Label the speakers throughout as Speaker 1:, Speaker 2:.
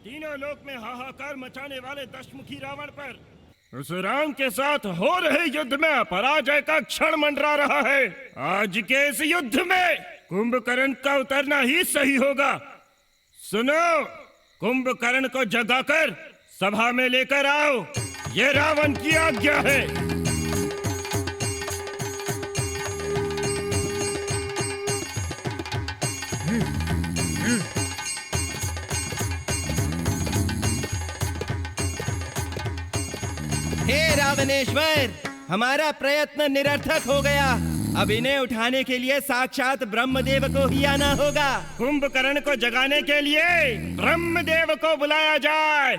Speaker 1: तीनों लोक में हाहाकार मचाने वाले दशमुखी रावण पर उस राम के साथ हो रहे युद्ध में पराजय का क्षण मंडरा रहा है। आज के इस युद्ध में कुंभकर्ण का उतरना ही सही होगा। सुनो, कुंभकर्ण को जगाकर सभा में लेकर आओ, ये रावण की आज्ञा है।
Speaker 2: हे रावणेश्वर, हमारा प्रयत्न निरर्थक हो गया। अब इन्हें उठाने के लिए साक्षात ब्रह्मदेव को ही आना होगा।
Speaker 1: कुंभकर्ण को जगाने के लिए ब्रह्मदेव को बुलाया जाए।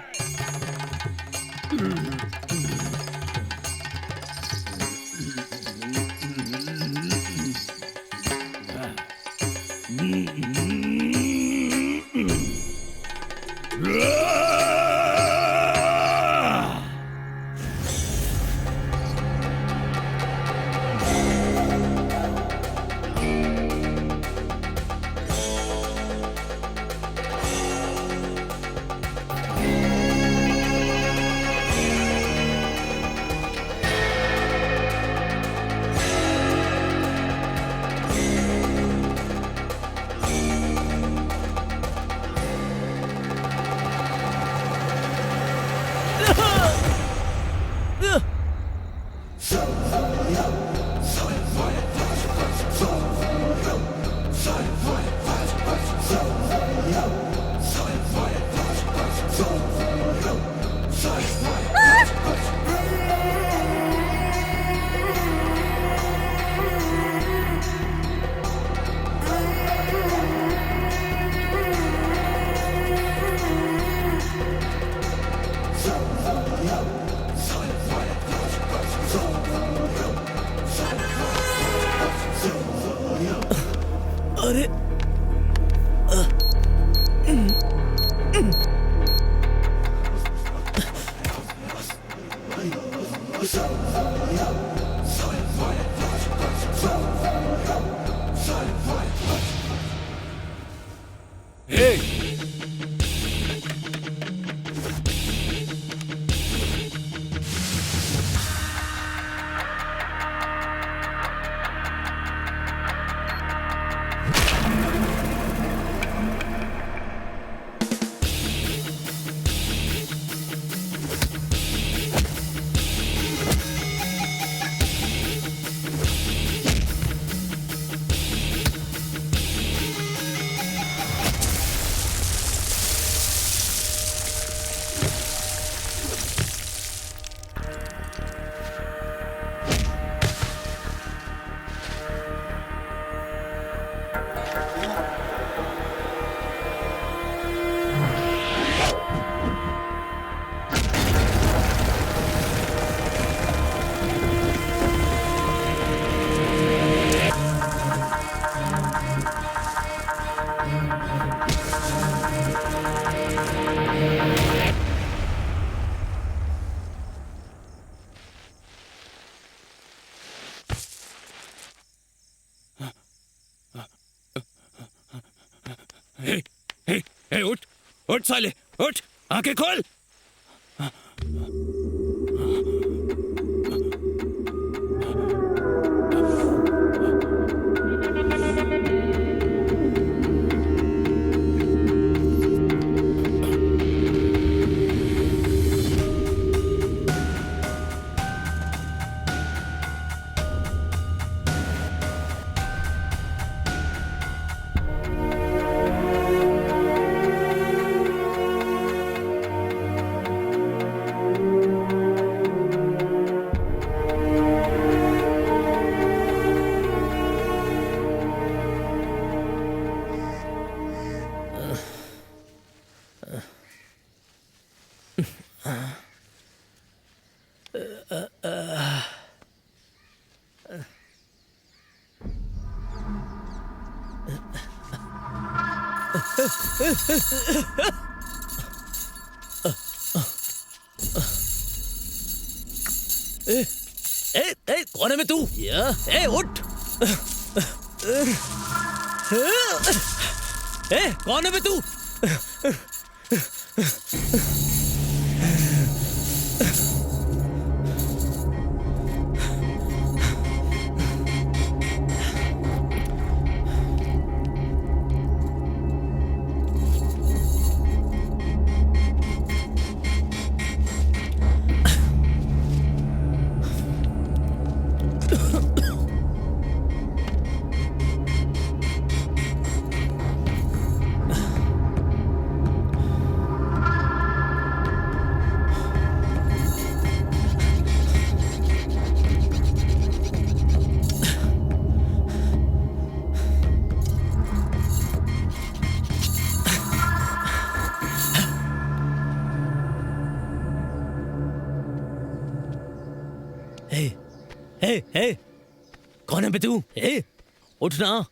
Speaker 2: अरे
Speaker 3: उठ उठ साले, उठ, आंखें खोल। कौन है मैं तू? उठ। कौन है मैं तू? हे, कौन है बे तू? हे, उठ ना।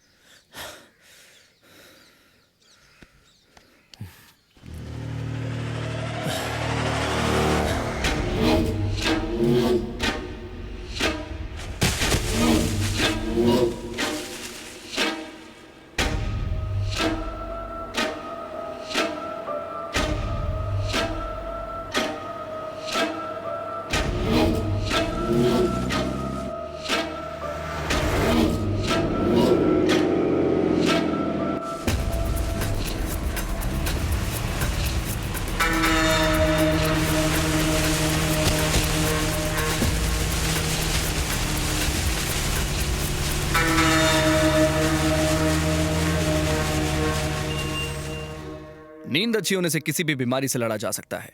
Speaker 4: नींद अच्छी होने से किसी भी बीमारी से लड़ा जा सकता है,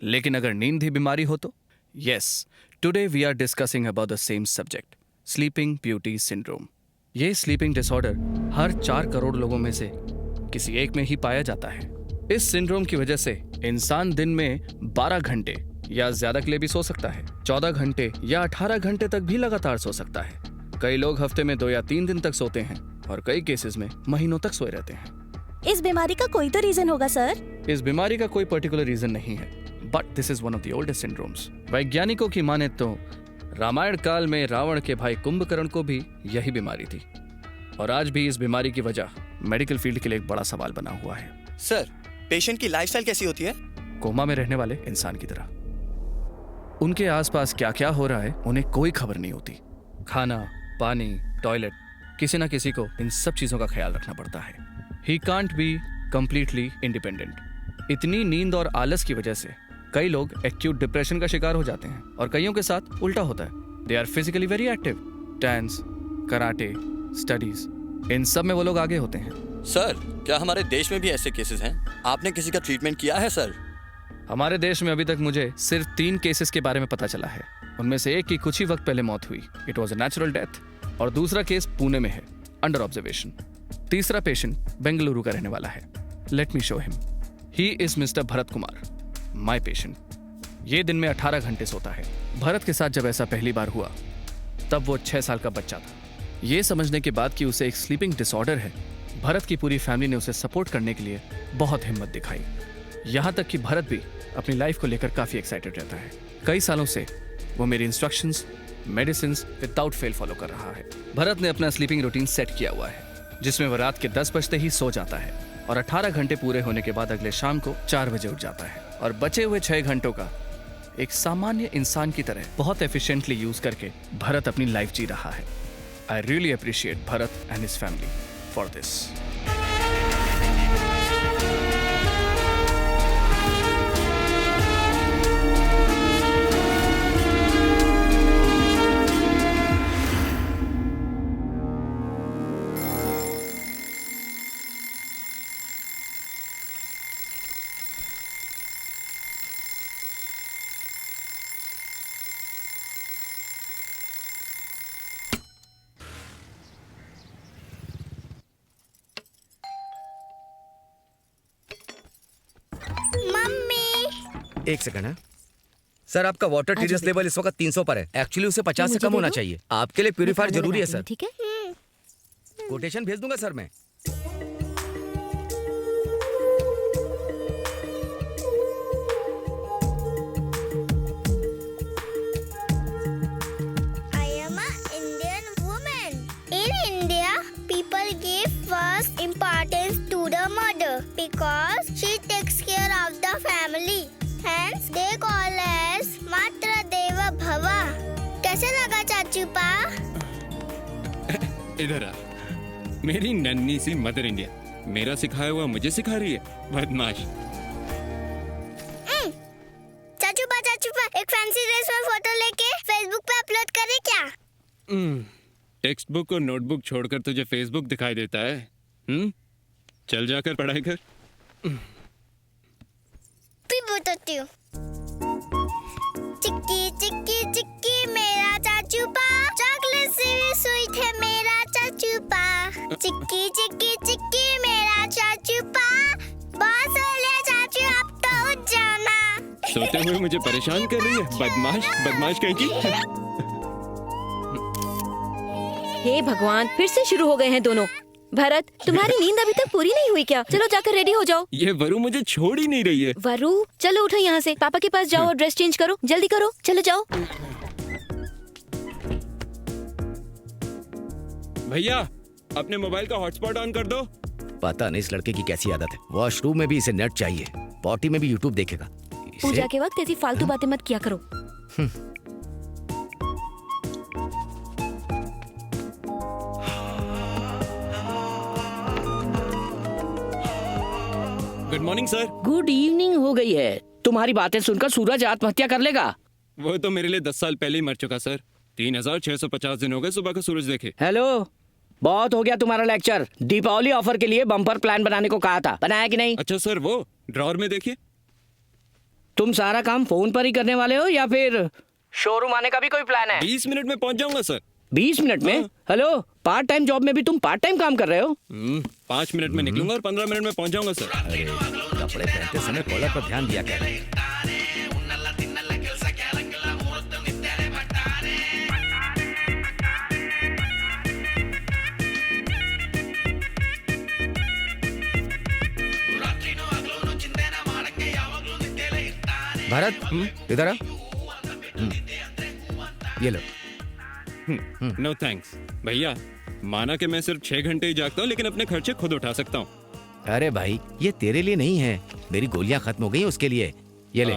Speaker 4: लेकिन अगर नींद ही बीमारी हो तो? Yes, today we are discussing about the same subject, sleeping beauty syndrome. ये स्लीपिंग डिसऑर्डर हर 4 करोड़ लोगों में से किसी एक में ही पाया जाता है। इस सिंड्रोम की वजह से इंसान दिन में 12 घंटे या ज्यादा के लिए भी सो सकता है, 14 घंटे या 18 घंटे तक भी लगातार सो सकता है। कई लोग हफ्ते में 2 या 3 दिन तक सोते हैं और कई केसेस में महीनों तक सोए रहते हैं।
Speaker 5: इस बीमारी का कोई तो रीजन होगा सर?
Speaker 4: इस बीमारी का कोई पर्टिकुलर रीजन नहीं है, but this is one of the oldest syndromes. वैज्ञानिकों की माने तो रामायण काल में रावण के भाई कुंभकर्ण को भी यही बीमारी थी, और आज भी इस बीमारी की वजह मेडिकल फील्ड के लिए एक बड़ा सवाल बना हुआ है।
Speaker 6: सर, पेशेंट की लाइफस्टाइल कैसी होती है?
Speaker 4: कोमा में रहने वाले इंसान की तरह। उनके आसपास क्या क्या हो रहा है उन्हें कोई खबर नहीं होती। खाना, पानी, टॉयलेट, किसी ना किसी को इन सब चीजों का ख्याल रखना पड़ता है। He can't be completely independent. इतनी नींद और आलस की वजह से कई लोग एक्यूट डिप्रेशन का शिकार हो जाते हैं, और कईयों के साथ उल्टा होता है। They are physically very active, dance, karate, studies, इन सब में वो लोग आगे होते हैं।
Speaker 6: सर, क्या हमारे देश में भी ऐसे केसेस हैं? आपने किसी का ट्रीटमेंट किया है सर?
Speaker 4: हमारे देश में अभी तक मुझे सिर्फ 3 केसेस के बारे में पता चला है। उनमें से एक की कुछ ही वक्त पहले मौत हुई, it was a natural death, और दूसरा केस पुणे में है, अंडर ऑब्जर्वेशन। तीसरा पेशेंट बेंगलुरु का रहने वाला है। Let me show him. He is mister Bharat Kumar, my patient. ये दिन में 18 घंटे सोता है। भरत के साथ जब ऐसा पहली बार हुआ तब वो 6 साल का बच्चा था। ये समझने के बाद कि उसे एक स्लीपिंग डिसऑर्डर है, भरत की पूरी फैमिली ने उसे सपोर्ट करने के लिए बहुत हिम्मत दिखाई। यहाँ तक कि भरत भी अपनी लाइफ को लेकर काफी एक्साइटेड रहता है। कई सालों से वो मेरी instructions, medicine without fail follow कर रहा है। भरत ने अपना स्लीपिंग रूटीन सेट किया हुआ है, जिसमें वह रात के 10 बजते ही सो जाता है और 18 घंटे पूरे होने के बाद अगले शाम को 4 बजे उठ जाता है, और बचे हुए 6 घंटों का एक सामान्य इंसान की तरह बहुत एफिशिएंटली यूज करके भरत अपनी लाइफ जी रहा है। I really appreciate Bharat and his family for this.
Speaker 7: एक सेकंड है सर, आपका वाटर टीडीएस लेवल इस वक्त 300 पर है। एक्चुअली उसे 50 से कम होना चाहिए। आपके लिए प्यूरीफायर जरूरी है सर।
Speaker 5: ठीक है,
Speaker 7: कोटेशन भेज दूंगा सर मैं।
Speaker 8: I am an Indian woman. In India, people give first importance to the mother because she takes care of the family. चाचू पा।
Speaker 3: इधर आ। मेरी नन्ही सी मदर इंडिया मेरा सिखाया हुआ मुझे सिखा रही है, बदमाश।
Speaker 8: चाचू पा एक फैंसी ड्रेस में फोटो लेके फेसबुक पे अपलोड करे क्या?
Speaker 3: टेक्स्ट बुक और नोटबुक छोड़कर तुझे फेसबुक दिखाई देता है? चल जाकर पढ़ाई कर।
Speaker 8: फिर बताती हूँ। चिक्की चिक्की चिक्की मेरा चाचू पा, चॉकलेट से भी स्वीट है मेरा चाचू पा। चिक्की चिक्की चिक्की मेरा चाचू पा, बहुत सो लिया चाचू, अब तो उठ जाना।
Speaker 3: सोते हुए मुझे परेशान कर रही है, बदमाश बदमाश कहीं की।
Speaker 9: हे भगवान, फिर से शुरू हो गए हैं दोनों। भरत, तुम्हारी नींद अभी तक पूरी नहीं हुई क्या? चलो जाकर रेडी हो जाओ।
Speaker 3: ये वरु मुझे छोड़ ही नहीं रही है।
Speaker 9: वरु, चलो उठो यहाँ से, पापा के पास जाओ और ड्रेस चेंज करो, जल्दी करो, चलो जाओ।
Speaker 3: भैया, अपने मोबाइल का हॉटस्पॉट ऑन कर दो।
Speaker 7: पता नहीं इस लड़के की कैसी आदत है, वॉशरूम में भी इसे नेट चाहिए, पॉटी में भी यूट्यूब देखेगा।
Speaker 9: पूजा के वक्त ऐसी फालतू बातें मत किया करो।
Speaker 3: Good morning sir.
Speaker 10: Good evening हो गई है। तुम्हारी बातें सुनकर सूरज आत्महत्या कर लेगा।
Speaker 3: वो तो मेरे लिए 10 साल पहले ही मर चुका सर। 3650 दिन हो गए सुबह का सूरज देखे।
Speaker 10: हेलो, बहुत हो गया तुम्हारा लेक्चर। दीपावली ऑफर के लिए बम्पर प्लान बनाने को कहा था, बनाया कि नहीं?
Speaker 3: अच्छा सर, वो ड्रॉर में देखिए।
Speaker 10: तुम सारा काम फोन पर ही करने वाले हो या फिर शोरूम आने का भी कोई प्लान है?
Speaker 3: 20 मिनट में पहुंच जाऊंगा सर।
Speaker 10: 20 मिनट में? हेलो, पार्ट टाइम जॉब में भी तुम पार्ट टाइम काम कर रहे हो?
Speaker 3: 5 मिनट में निकलूंगा और 15 मिनट में पहुंच जाऊंगा सर।
Speaker 7: अरे कपड़े पहनते समय कॉलर पर ध्यान दिया कर। भारत, इधर आ। ये लो।
Speaker 3: नो थैंक्स भैया, माना कि मैं सिर्फ 6 घंटे ही जागता हूँ, लेकिन अपने खर्चे खुद उठा सकता हूँ।
Speaker 7: अरे भाई, ये तेरे लिए नहीं है, मेरी गोलियां खत्म हो गई उसके लिए। ये ले।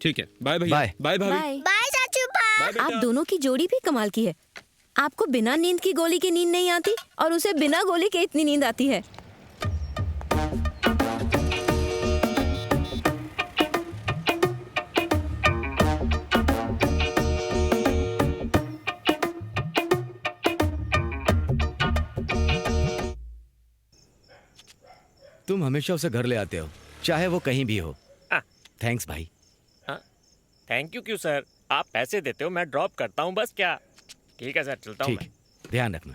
Speaker 3: ठीक है, बाय भैया।
Speaker 7: बाय।
Speaker 3: बाय भाभी।
Speaker 9: बाय।
Speaker 8: बाय चाचू पा।
Speaker 3: बाय बेटा।
Speaker 9: आप दोनों की जोड़ी भी कमाल की है। आपको बिना नींद की गोली की नींद नहीं आती और उसे बिना गोली के इतनी नींद आती है।
Speaker 7: तुम हमेशा उसे घर ले आते हो, चाहे वो कहीं भी हो। थैंक्स भाई।
Speaker 11: थैंक यू क्यों सर? आप पैसे देते हो, मैं ड्रॉप करता हूँ बस। क्या? ठीक है सर, चलता हूँ
Speaker 7: ठीक, ध्यान रखना।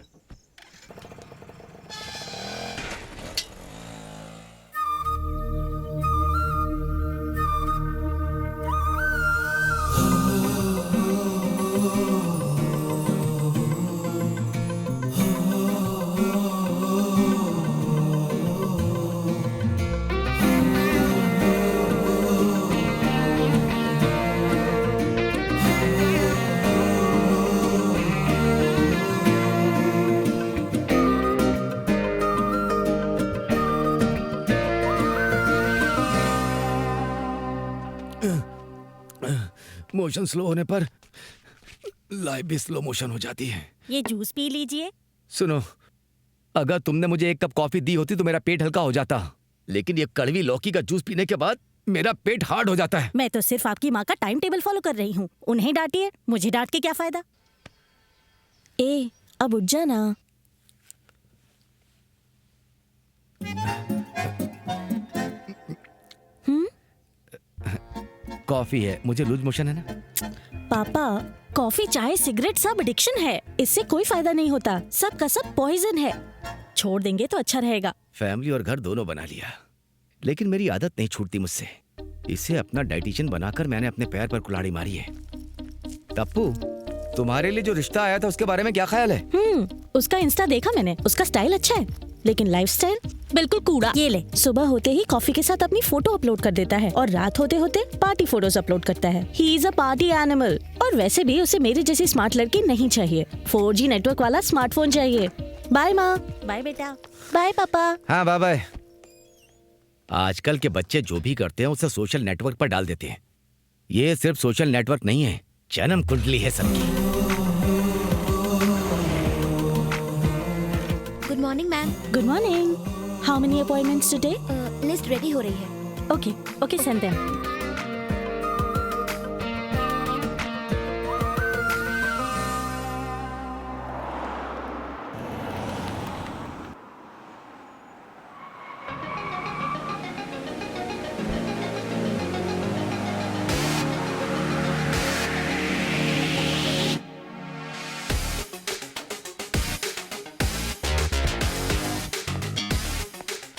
Speaker 7: मोशन स्लो होने पर लाइफ भी स्लो मोशन हो जाती है।
Speaker 5: ये जूस पी लीजिए।
Speaker 7: सुनो, अगर तुमने मुझे 1 कप कॉफी दी होती तो मेरा पेट हल्का हो जाता, लेकिन ये कड़वी लौकी का जूस पीने के बाद मेरा पेट हार्ड हो जाता है।
Speaker 5: मैं तो सिर्फ आपकी माँ का टाइम टेबल फॉलो कर रही हूँ। उन्हें डांटिए, मुझे डांट के क्या फायदा। ए, अब उठ जाना।
Speaker 7: कॉफी है, मुझे लूज मोशन है ना।
Speaker 5: पापा, कॉफी चाय सिगरेट सब एडिक्शन है, इससे कोई फायदा नहीं होता। सब का सब पॉइजन है। छोड़ देंगे तो अच्छा रहेगा।
Speaker 7: फैमिली और घर दोनों बना लिया, लेकिन मेरी आदत नहीं छूटती मुझसे। इसे अपना डाइटिशियन बनाकर मैंने अपने पैर पर कुल्हाड़ी मारी है। तप्पू, तुम्हारे लिए जो रिश्ता आया था उसके बारे में क्या ख्याल है?
Speaker 5: उसका इंस्टा देखा मैंने। उसका स्टाइल अच्छा है, लेकिन लाइफस्टाइल बिल्कुल कूड़ा। ये ले, सुबह होते ही कॉफी के साथ अपनी फोटो अपलोड कर देता है और रात होते होते पार्टी फोटोज अपलोड करता है। He is a party animal. और वैसे भी उसे मेरी जैसी स्मार्ट लड़की नहीं चाहिए। 4G नेटवर्क वाला स्मार्टफोन चाहिए। बाय माँ। बाय बेटा। बाय पापा।
Speaker 7: हाँ, बाय बाय। आजकल के बच्चे जो भी करते हैं उसे सोशल नेटवर्क पर डाल देते हैं। ये सिर्फ सोशल नेटवर्क नहीं है, जन्म कुंडली है सबकी।
Speaker 9: Morning ma'am.
Speaker 5: Good morning. How many appointments today?
Speaker 9: List ready हो रही है।
Speaker 5: Okay okay, send them.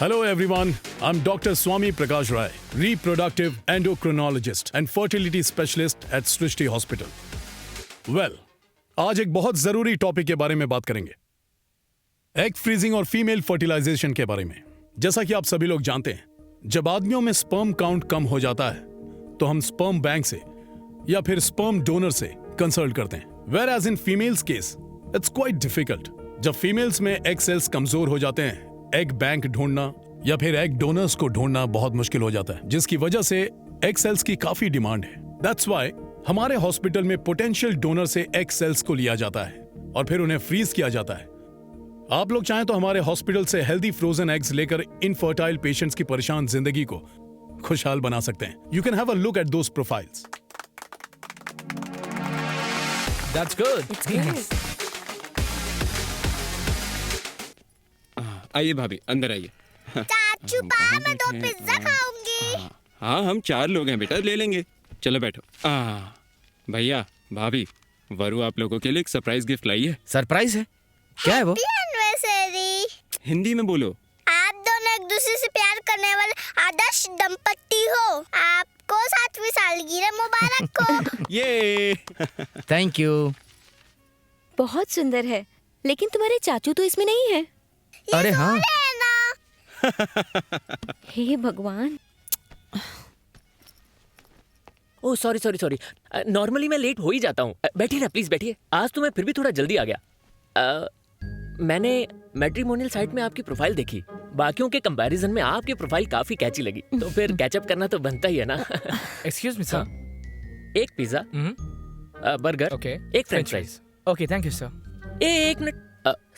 Speaker 12: Hello everyone, I'm Dr. Swami Prakash Rai, reproductive endocrinologist and fertility specialist at Srishti Hospital. Well, आज एक बहुत जरूरी टॉपिक के बारे में बात करेंगे, एग फ्रीजिंग और फीमेल फर्टिलाइजेशन के बारे में। जैसा कि आप सभी लोग जानते हैं, जब आदमियों में स्पर्म काउंट कम हो जाता है तो हम स्पर्म बैंक से या फिर स्पर्म डोनर से कंसल्ट करते हैं। Whereas in females case, it's quite difficult. जब फीमेल्स में एग सेल्स कमजोर हो जाते हैं, एग बैंक ढूंढना या फिर एग डोनर्स को ढूंढना बहुत मुश्किल हो जाता है, जिसकी वजह से एग सेल्स की काफी डिमांड है। दैट्स व्हाई हमारे हॉस्पिटल में पोटेंशियल डोनर से एग सेल्स को लिया जाता है और फिर उन्हें फ्रीज किया जाता है। आप लोग चाहें तो हमारे हॉस्पिटल से हेल्दी फ्रोजन एग्स लेकर इनफर्टाइल पेशेंट्स की परेशान जिंदगी को खुशहाल बना सकते हैं। You can have a look at those profiles.
Speaker 4: That's good.
Speaker 3: आइए भाभी, अंदर आइए।
Speaker 8: चाचू पा, मैं 2 पिज्जा खाऊंगी।
Speaker 3: हाँ, हम 4 लोग हैं बेटा, ले लेंगे। चलो बैठो। भैया, भाभी, वरु आप लोगों के लिए एक सरप्राइज गिफ्ट लाई है।
Speaker 7: सरप्राइज है? क्या है वो?
Speaker 8: एनिवर्सरी।
Speaker 3: हिंदी में बोलो।
Speaker 8: आप दोनों एक दूसरे से प्यार करने वाले आदर्श दंपति हो। आपको 7वीं सालगिरह मुबारक हो।
Speaker 3: ये
Speaker 7: थैंक यू।
Speaker 9: बहुत सुंदर है, लेकिन तुम्हारे चाचू तो इसमें नहीं है।
Speaker 7: अरे हाँ।
Speaker 9: हे भगवान।
Speaker 11: Oh sorry. नॉर्मली मैं लेट हो ही जाता हूँ। बैठिए ना प्लीज, बैठिए। आज तो मैं फिर भी थोड़ा जल्दी आ गया। मैंने मैट्रिमोनियल साइट में आपकी प्रोफाइल देखी। बाकियों के कंपैरिजन में आपकी प्रोफाइल काफी कैची लगी, तो फिर कैचअप करना तो बनता ही है ना।
Speaker 13: Excuse me sir.
Speaker 11: एक पिज्जा, बर्गर,
Speaker 13: ओके,
Speaker 11: एक French fries.
Speaker 13: Okay, thank you sir.
Speaker 11: एक मिनट,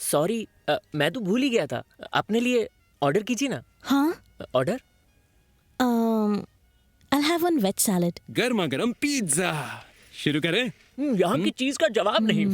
Speaker 11: सॉरी, मैं तो भूल ही गया था। अपने लिए ऑर्डर कीजिए ना।
Speaker 5: हाँ?
Speaker 11: Order?
Speaker 5: I'll have one veg salad.
Speaker 3: गर्मा गर्म पिज्जा। शुरू करें?
Speaker 11: यहाँ की चीज का जवाब नहीं।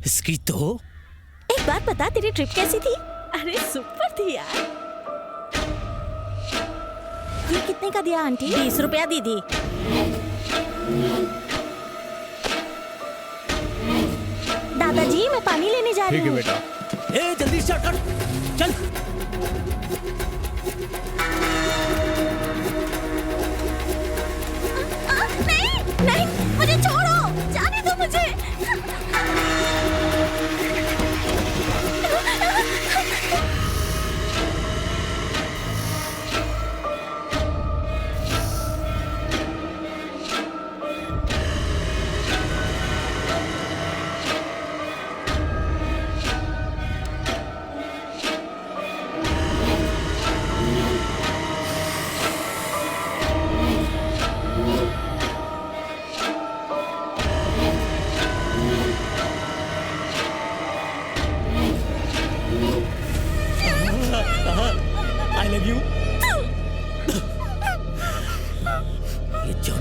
Speaker 10: इसकी तो
Speaker 5: एक बात बता, तेरी ट्रिप कैसी थी? अरे सुपर थी यार। ये कितने का दिया आंटी? 20 रुपया दीदी। दादाजी, मैं पानी लेने जा रही हूँ।
Speaker 10: ठीक है बेटा। ए जल्दी स्टार्ट कर, चल।
Speaker 5: नहीं, मुझे छोड़ो, जाने दो मुझे।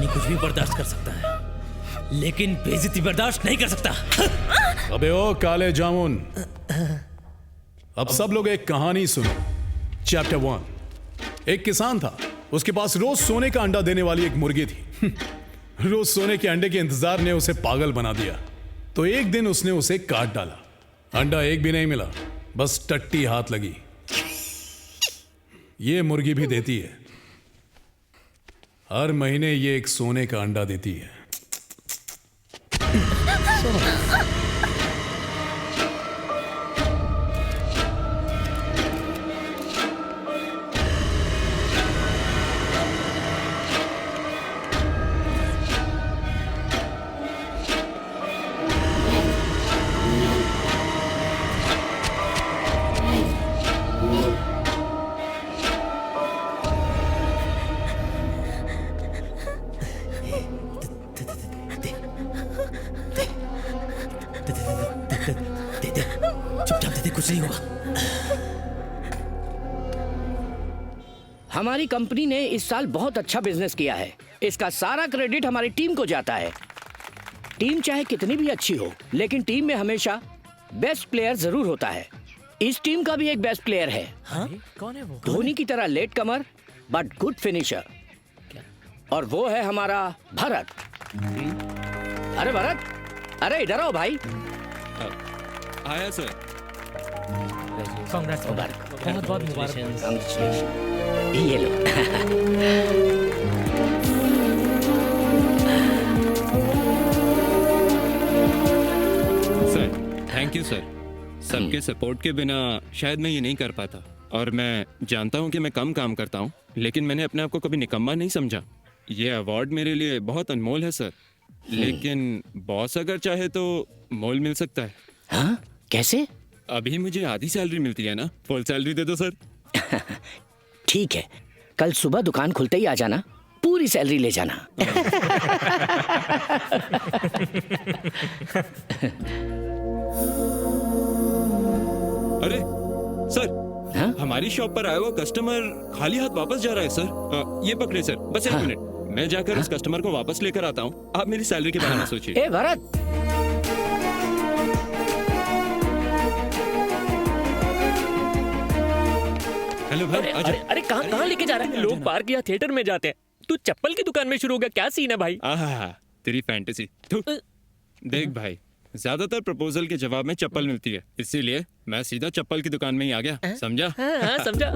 Speaker 14: आदमी कुछ भी बर्दाश्त कर सकता है, लेकिन बेइज्जती बर्दाश्त नहीं कर सकता।
Speaker 12: अबे ओ काले जामुन, अब सब लोग एक कहानी सुनो। चैप्टर 1। एक किसान था, उसके पास रोज सोने का अंडा देने वाली एक मुर्गी थी। रोज सोने के अंडे के इंतजार ने उसे पागल बना दिया, तो एक दिन उसने उसे काट डाला। अंडा एक भी नहीं मिला, बस टट्टी हाथ लगी। ये मुर्गी भी देती है, हर महीने ये एक सोने का अंडा देती है।
Speaker 14: चुपचाप दे दे, कुछ नहीं होगा।
Speaker 10: हमारी कंपनी ने इस साल बहुत अच्छा बिजनेस किया है। इसका सारा क्रेडिट हमारी टीम को जाता है। टीम चाहे कितनी भी अच्छी हो, लेकिन टीम में हमेशा बेस्ट प्लेयर जरूर होता है। इस टीम का भी एक बेस्ट प्लेयर है।
Speaker 14: हाँ? कौन है वो?
Speaker 10: धोनी की तरह late comer but good finisher, और वो है हमारा भरत। अरे भरत, अरे इधर आओ भाई।
Speaker 3: आया सर।
Speaker 14: कांग्रेस, बहुत बहुत मुबारक।
Speaker 10: ये लो।
Speaker 3: Sir thank you sir. सबके सपोर्ट के बिना शायद मैं ये नहीं कर पाता, और मैं जानता हूँ कि मैं कम काम करता हूँ, लेकिन मैंने अपने आप को कभी निकम्मा नहीं समझा। ये अवार्ड मेरे लिए बहुत अनमोल है सर, लेकिन बॉस अगर चाहे तो मोल मिल सकता है।
Speaker 10: हाँ? कैसे?
Speaker 3: अभी मुझे आधी सैलरी मिलती है ना, फुल सैलरी दे दो सर।
Speaker 10: ठीक है, कल सुबह दुकान खुलते ही आ जाना, पूरी सैलरी ले जाना।
Speaker 3: अरे सर,
Speaker 10: हाँ?
Speaker 3: हमारी शॉप पर आया हुआ कस्टमर खाली हाथ वापस जा रहा है सर। ये पकड़े सर, बस एक मिनट, मैं जाकर उस कस्टमर को वापस लेकर आता हूँ। आप मेरी सैलरी के बारे में सोचिए।
Speaker 10: ए भरत,
Speaker 3: हेलो भाई।
Speaker 11: अरे कहाँ लेके जा रहा है? लोग पार्क या थिएटर में जाते हैं, तू चप्पल की दुकान में शुरू हो गया, क्या सीन है भाई?
Speaker 3: आहा, तेरी फैंटेसी। देख भाई, ज्यादातर प्रपोजल के जवाब में चप्पल मिलती है, इसीलिए मैं सीधा चप्पल की दुकान में ही आ गया। समझा?
Speaker 11: हाँ, समझा।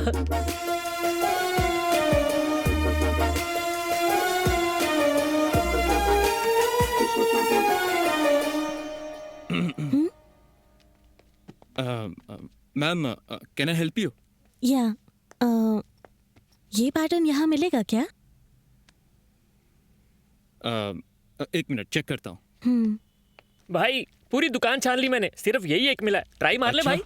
Speaker 3: Ma'am, can I help you?
Speaker 5: या ये पैटर्न यहाँ मिलेगा क्या?
Speaker 3: एक मिनट चेक करता हूँ।
Speaker 11: भाई पूरी दुकान छान ली मैंने, सिर्फ यही एक मिला है, ट्राई मार ले भाई।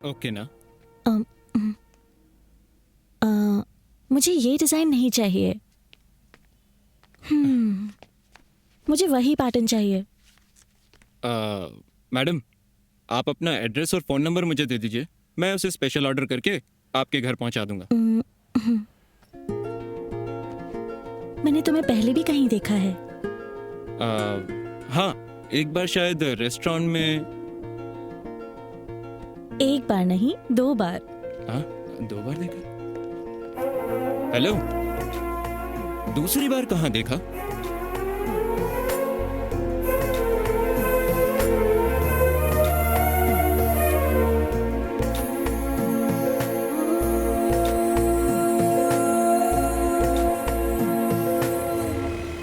Speaker 3: ओके ना?
Speaker 5: मुझे ये डिजाइन नहीं चाहिए। मुझे वही पैटर्न चाहिए।
Speaker 3: मैडम, आप अपना एड्रेस और फोन नंबर मुझे दे दीजिए, मैं उसे स्पेशल ऑर्डर करके आपके घर पहुंचा दूंगा।
Speaker 5: मैंने तुम्हें पहले भी कहीं देखा है।
Speaker 3: हाँ, एक बार शायद रेस्टोरेंट में।
Speaker 5: एक बार नहीं, 2 बार।
Speaker 3: हाँ, 2 बार देखा। हेलो, दूसरी बार कहाँ देखा?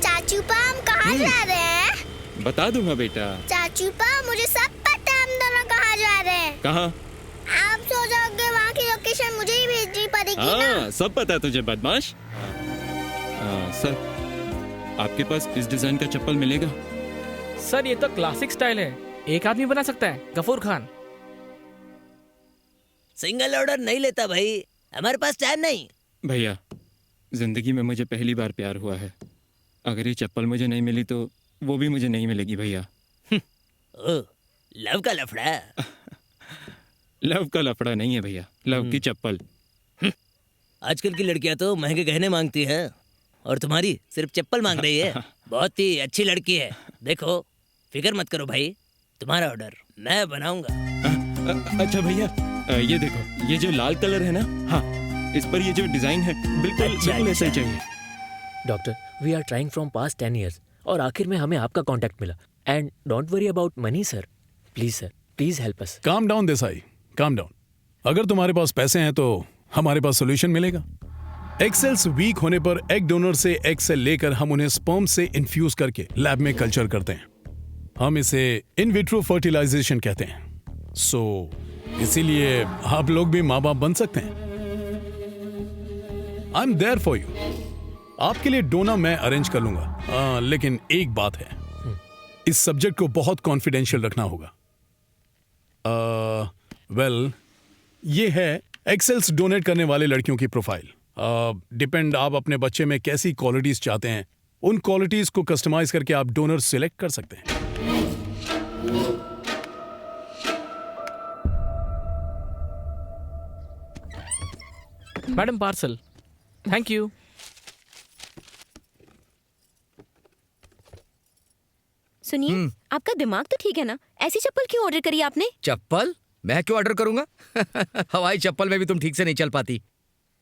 Speaker 8: चाचू पा, हम कहाँ जा रहे हैं?
Speaker 3: बता दूंगा बेटा।
Speaker 8: चाचू पा, मुझे सब पता है हम दोनों कहाँ जा रहे हैं।
Speaker 3: कहाँ?
Speaker 8: आप सो जाओगे, वहाँ की लोकेशन इन्विटेशन मुझे ही भेजनी पड़ेगी ना।
Speaker 3: हाँ, सब पता है तुझे बदमाश। सर, आपके पास इस डिजाइन का चप्पल मिलेगा?
Speaker 13: सर ये तो क्लासिक स्टाइल है, एक आदमी बना सकता है, गफूर खान।
Speaker 14: सिंगल ऑर्डर नहीं लेता भाई, हमारे पास टाइम नहीं।
Speaker 3: भैया, जिंदगी में मुझे पहली बार प्यार हुआ है। अगर ये चप्पल मुझे नहीं मिली तो वो भी मुझे नहीं मिलेगी भैया।
Speaker 14: ओ, लव का लफड़ा।
Speaker 3: लव का लफड़ा नहीं है भैया, लव की चप्पल।
Speaker 14: आजकल की लड़कियां तो महंगे गहने मांगती हैं और तुम्हारी सिर्फ चप्पल मांग रही है। बहुत ही अच्छी लड़की है। देखो, फिक्र मत करो भाई, तुम्हारा ऑर्डर मैं बनाऊंगा।
Speaker 3: अच्छा भैया, ये देखो, ये जो लाल कलर है ना, हाँ, इस पर ये जो डिजाइन है बिल्कुल ऐसा ही चाहिए।
Speaker 11: Doctor, we are trying from past 10 years और आखिर में हमें आपका कांटेक्ट मिला। And don't worry about money sir, please help us.
Speaker 12: Calm down Desai, calm down. अगर तुम्हारे पास पैसे हैं तो हमारे पास सोल्यूशन मिलेगा। एग सेल्स वीक होने पर एग डोनर से एग सेल लेकर हम उन्हें स्पर्म से इन्फ्यूज करके लैब में कल्चर करते हैं। हम इसे इन विट्रो फर्टिलाइजेशन कहते हैं। सो इसीलिए आप लोग भी माँ बाप बन सकते हैं। I am there for you. आपके लिए डोना मैं अरेंज कर लूंगा। लेकिन एक बात है, इस सब्जेक्ट को बहुत कॉन्फिडेंशियल रखना होगा। वेल, ये है एक्सेल्स डोनेट करने वाले लड़कियों की प्रोफाइल। डिपेंड आप अपने बच्चे में कैसी क्वालिटीज चाहते हैं, उन क्वालिटीज को कस्टमाइज करके आप डोनर सिलेक्ट कर सकते हैं।
Speaker 13: Madam parcel. Thank you.
Speaker 9: सुनिए, आपका दिमाग तो ठीक है ना? ऐसी चप्पल क्यों ऑर्डर करी आपने?
Speaker 7: चप्पल मैं क्यों ऑर्डर करूंगा? हवाई चप्पल में भी तुम ठीक से नहीं चल पाती।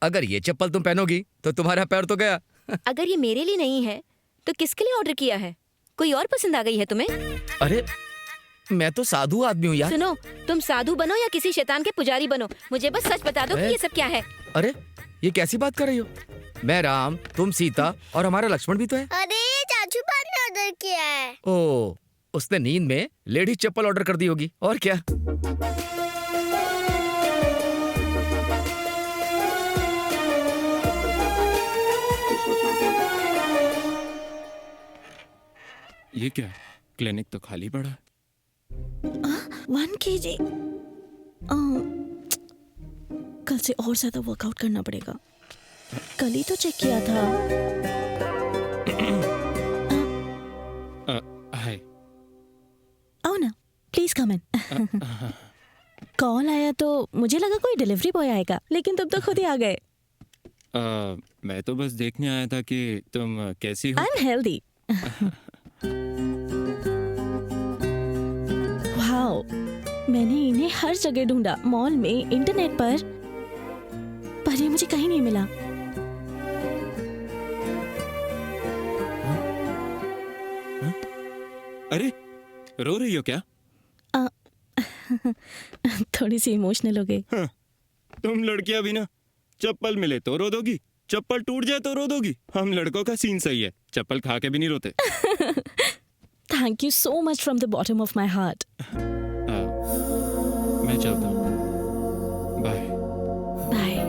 Speaker 7: अगर ये चप्पल तुम पहनोगी तो तुम्हारा पैर तो गया।
Speaker 9: अगर ये मेरे लिए नहीं है तो किसके लिए ऑर्डर किया है? कोई और पसंद आ गई है तुम्हें?
Speaker 7: अरे मैं तो साधु आदमी हूँ यार।
Speaker 9: सुनो, तुम साधु बनो या किसी शैतान के पुजारी बनो, मुझे बस सच बता दो कि ये सब क्या है।
Speaker 7: अरे ये कैसी बात कर रही हो? मैं राम, तुम सीता और हमारा लक्ष्मण भी तो है।
Speaker 8: अरे चाचू पान ने ऑर्डर किया है।
Speaker 7: ओ, उसने नींद में लेडीज चप्पल ऑर्डर कर दी होगी, और क्या।
Speaker 3: ये क्या, क्लिनिक तो खाली पड़ा है।
Speaker 5: 1 kg। कल से और ज्यादा वर्कआउट करना पड़ेगा। कल ही तो चेक किया था।
Speaker 3: हाय।
Speaker 5: आओ ना, प्लीज कम इन। कॉल आया तो मुझे लगा कोई डिलीवरी बॉय आएगा, लेकिन तुम तो खुद ही आ गए।
Speaker 3: मैं तो बस देखने आया था कि तुम कैसी हो।
Speaker 5: अनहेल्दी। वाओ, मैंने इन्हें हर जगह ढूंढा, मॉल में, इंटरनेट पर ये मुझे कहीं नहीं मिला।
Speaker 3: अरे रो रही हो क्या?
Speaker 5: थोड़ी सी इमोशनल हो गई।
Speaker 3: तुम लड़कियां भी ना, चप्पल मिले तो रो दोगी, चप्पल टूट जाए तो रो दोगी। हम लड़कों का सीन सही है, चप्पल खा के भी नहीं रोते।
Speaker 5: Thank you so much from the bottom of my heart.
Speaker 3: मैं चलता हूँ, बाय।
Speaker 5: बाय।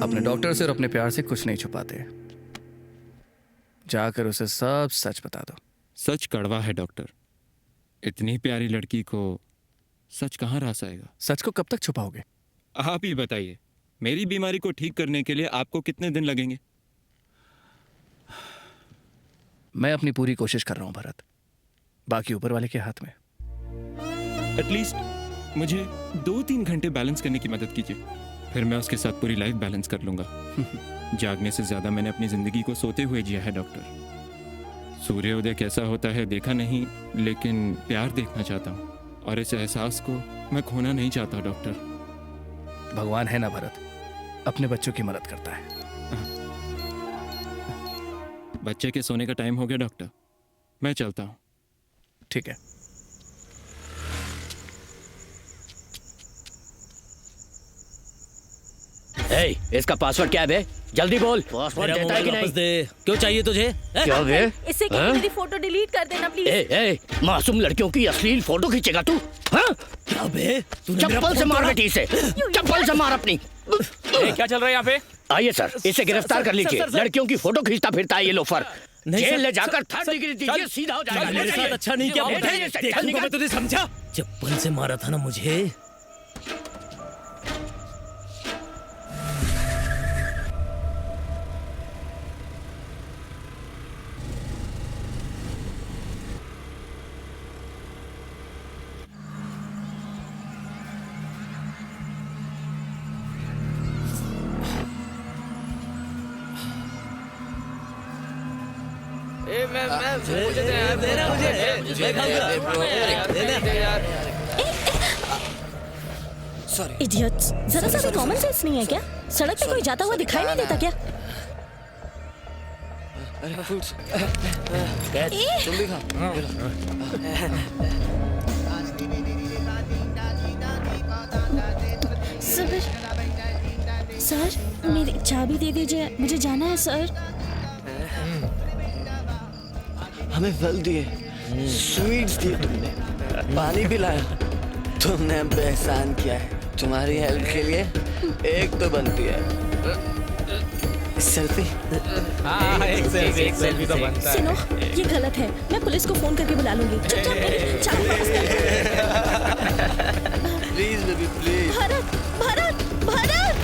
Speaker 4: अपने डॉक्टर से और अपने प्यार से कुछ नहीं छुपाते। जाकर उसे सब सच बता दो।
Speaker 3: सच कड़वा है डॉक्टर। इतनी प्यारी लड़की को सच कहाँ रास आएगा?
Speaker 4: सच को कब तक छुपाओगे?
Speaker 3: आप ही बताइए, मेरी बीमारी को ठीक करने के लिए आपको कितने दिन लगेंगे?
Speaker 4: मैं अपनी पूरी कोशिश कर रहा हूं भरत, बाकी ऊपर वाले के हाथ में।
Speaker 3: एटलीस्ट मुझे 2-3 घंटे बैलेंस करने की मदद कीजिए, फिर मैं उसके साथ पूरी लाइफ बैलेंस कर लूंगा। जागने से ज्यादा मैंने अपनी जिंदगी को सोते हुए जिया है डॉक्टर। सूर्योदय कैसा होता है देखा नहीं, लेकिन प्यार देखना चाहता हूँ, और इस एहसास को मैं खोना नहीं चाहता डॉक्टर।
Speaker 4: भगवान है ना भरत, अपने बच्चों की मदद करता है।
Speaker 3: बच्चे के सोने का टाइम हो गया डॉक्टर, मैं चलता हूँ।
Speaker 4: ठीक है,
Speaker 10: ए, इसका पासवर्ड क्या है बे? जल्दी बोल। पासवर्ड
Speaker 14: मेरा
Speaker 10: देता है कि
Speaker 14: मोबाइल वापस
Speaker 10: नहीं?
Speaker 14: दे। क्यों चाहिए तुझे?
Speaker 10: क्या बे?
Speaker 5: इससे क्या
Speaker 10: हाँ?
Speaker 5: मेरी फोटो डिलीट कर देना प्लीज।
Speaker 10: ए, मासूम लड़कियों की अश्लील फोटो खींचेगा तू? हाँ?
Speaker 14: क्या बे? तूने मेरा
Speaker 10: चप्पल से
Speaker 14: फोन
Speaker 10: मार
Speaker 14: तोड़ा?
Speaker 10: बेटी इसे, चप्पल से मार अपनी।
Speaker 13: क्या चल रहा है यहाँ पे?
Speaker 10: आइए सर, इसे गिरफ्तार कर लीजिए।
Speaker 14: सर।
Speaker 10: लड़कियों की फोटो खींचता फिरता है ये लोफर।
Speaker 14: नहीं,
Speaker 10: जेल
Speaker 14: सर,
Speaker 10: ले जाकर
Speaker 14: सर,
Speaker 10: 3rd डिग्री दीजिए, सीधा हो जाएगा।
Speaker 14: मेरे साथ अच्छा नहीं किया।
Speaker 10: देखूंगा मैं
Speaker 14: तुझे समझा। चप्पल से मारा था ना मुझे।
Speaker 5: इडियट्स, जरा सा भी कॉमन सेंस नहीं है क्या? सड़क पे कोई जाता हुआ दिखाई नहीं देता क्या? सर, सर मेरी चाबी दे दीजिए, मुझे जाना है सर।
Speaker 15: हमें फल दिए, स्वीट्स दिए, तुमने पानी पिलाया, तुमने हम पे एहसान किया है। तुम्हारी हेल्प के लिए एक तो बनती है सेल्फी।
Speaker 13: हाँ, एक सेल्फी तो बनता है।
Speaker 5: सुनो, ये गलत है। मैं पुलिस को फोन करके बुला लूंगी। चुपचाप मेरी चाबी वापस कर दो।
Speaker 15: Please baby please.
Speaker 5: Bharat, Bharat, Bharat.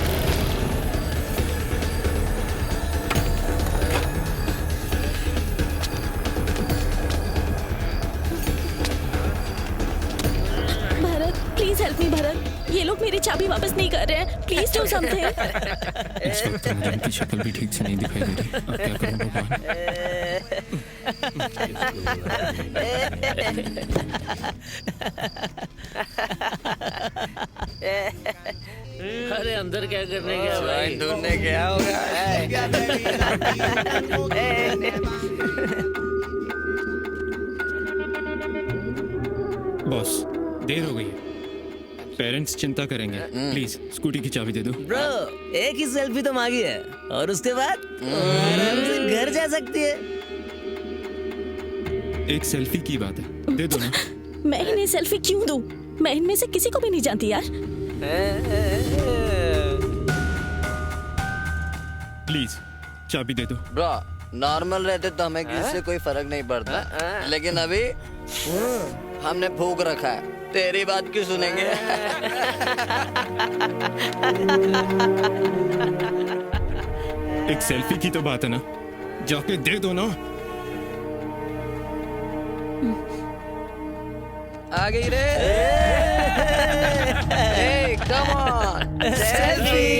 Speaker 5: Bharat, please help me Bharat. ये लोग मेरी चाबी वापस नहीं कर रहे हैं। Please do something.
Speaker 3: इस वक्त मुझे उनकी शक्ल भी ठीक से नहीं दिखाई दे रही। अब क्या करूं भगवान?
Speaker 14: अरे अंदर क्या करने गया भाई?
Speaker 15: ढूंढने गया होगा।
Speaker 3: बॉस, देर हो गई है। पेरेंट्स चिंता करेंगे। प्लीज स्कूटी की चाबी दे दो।
Speaker 14: ब्रो, एक ही सेल्फी तो मांगी है और उसके बाद आराम से घर जा सकती है।
Speaker 3: एक सेल्फी की बात है, दे दो ना।
Speaker 5: मैं इन्हें सेल्फी क्यों दूं? मैं इनमें से किसी को भी नहीं जानती यार।
Speaker 3: प्लीज चाबी दे दो।
Speaker 15: ब्रो, नॉर्मल रहते तो हमें किसी से कोई फर्क नहीं पड़ता, लेकिन अभी हमने फूक रखा है। तेरी बात क्यों सुनेंगे?
Speaker 3: एक सेल्फी की तो बात है ना, जाके दे दो ना।
Speaker 15: आ गई रे। Hey, come on, selfie.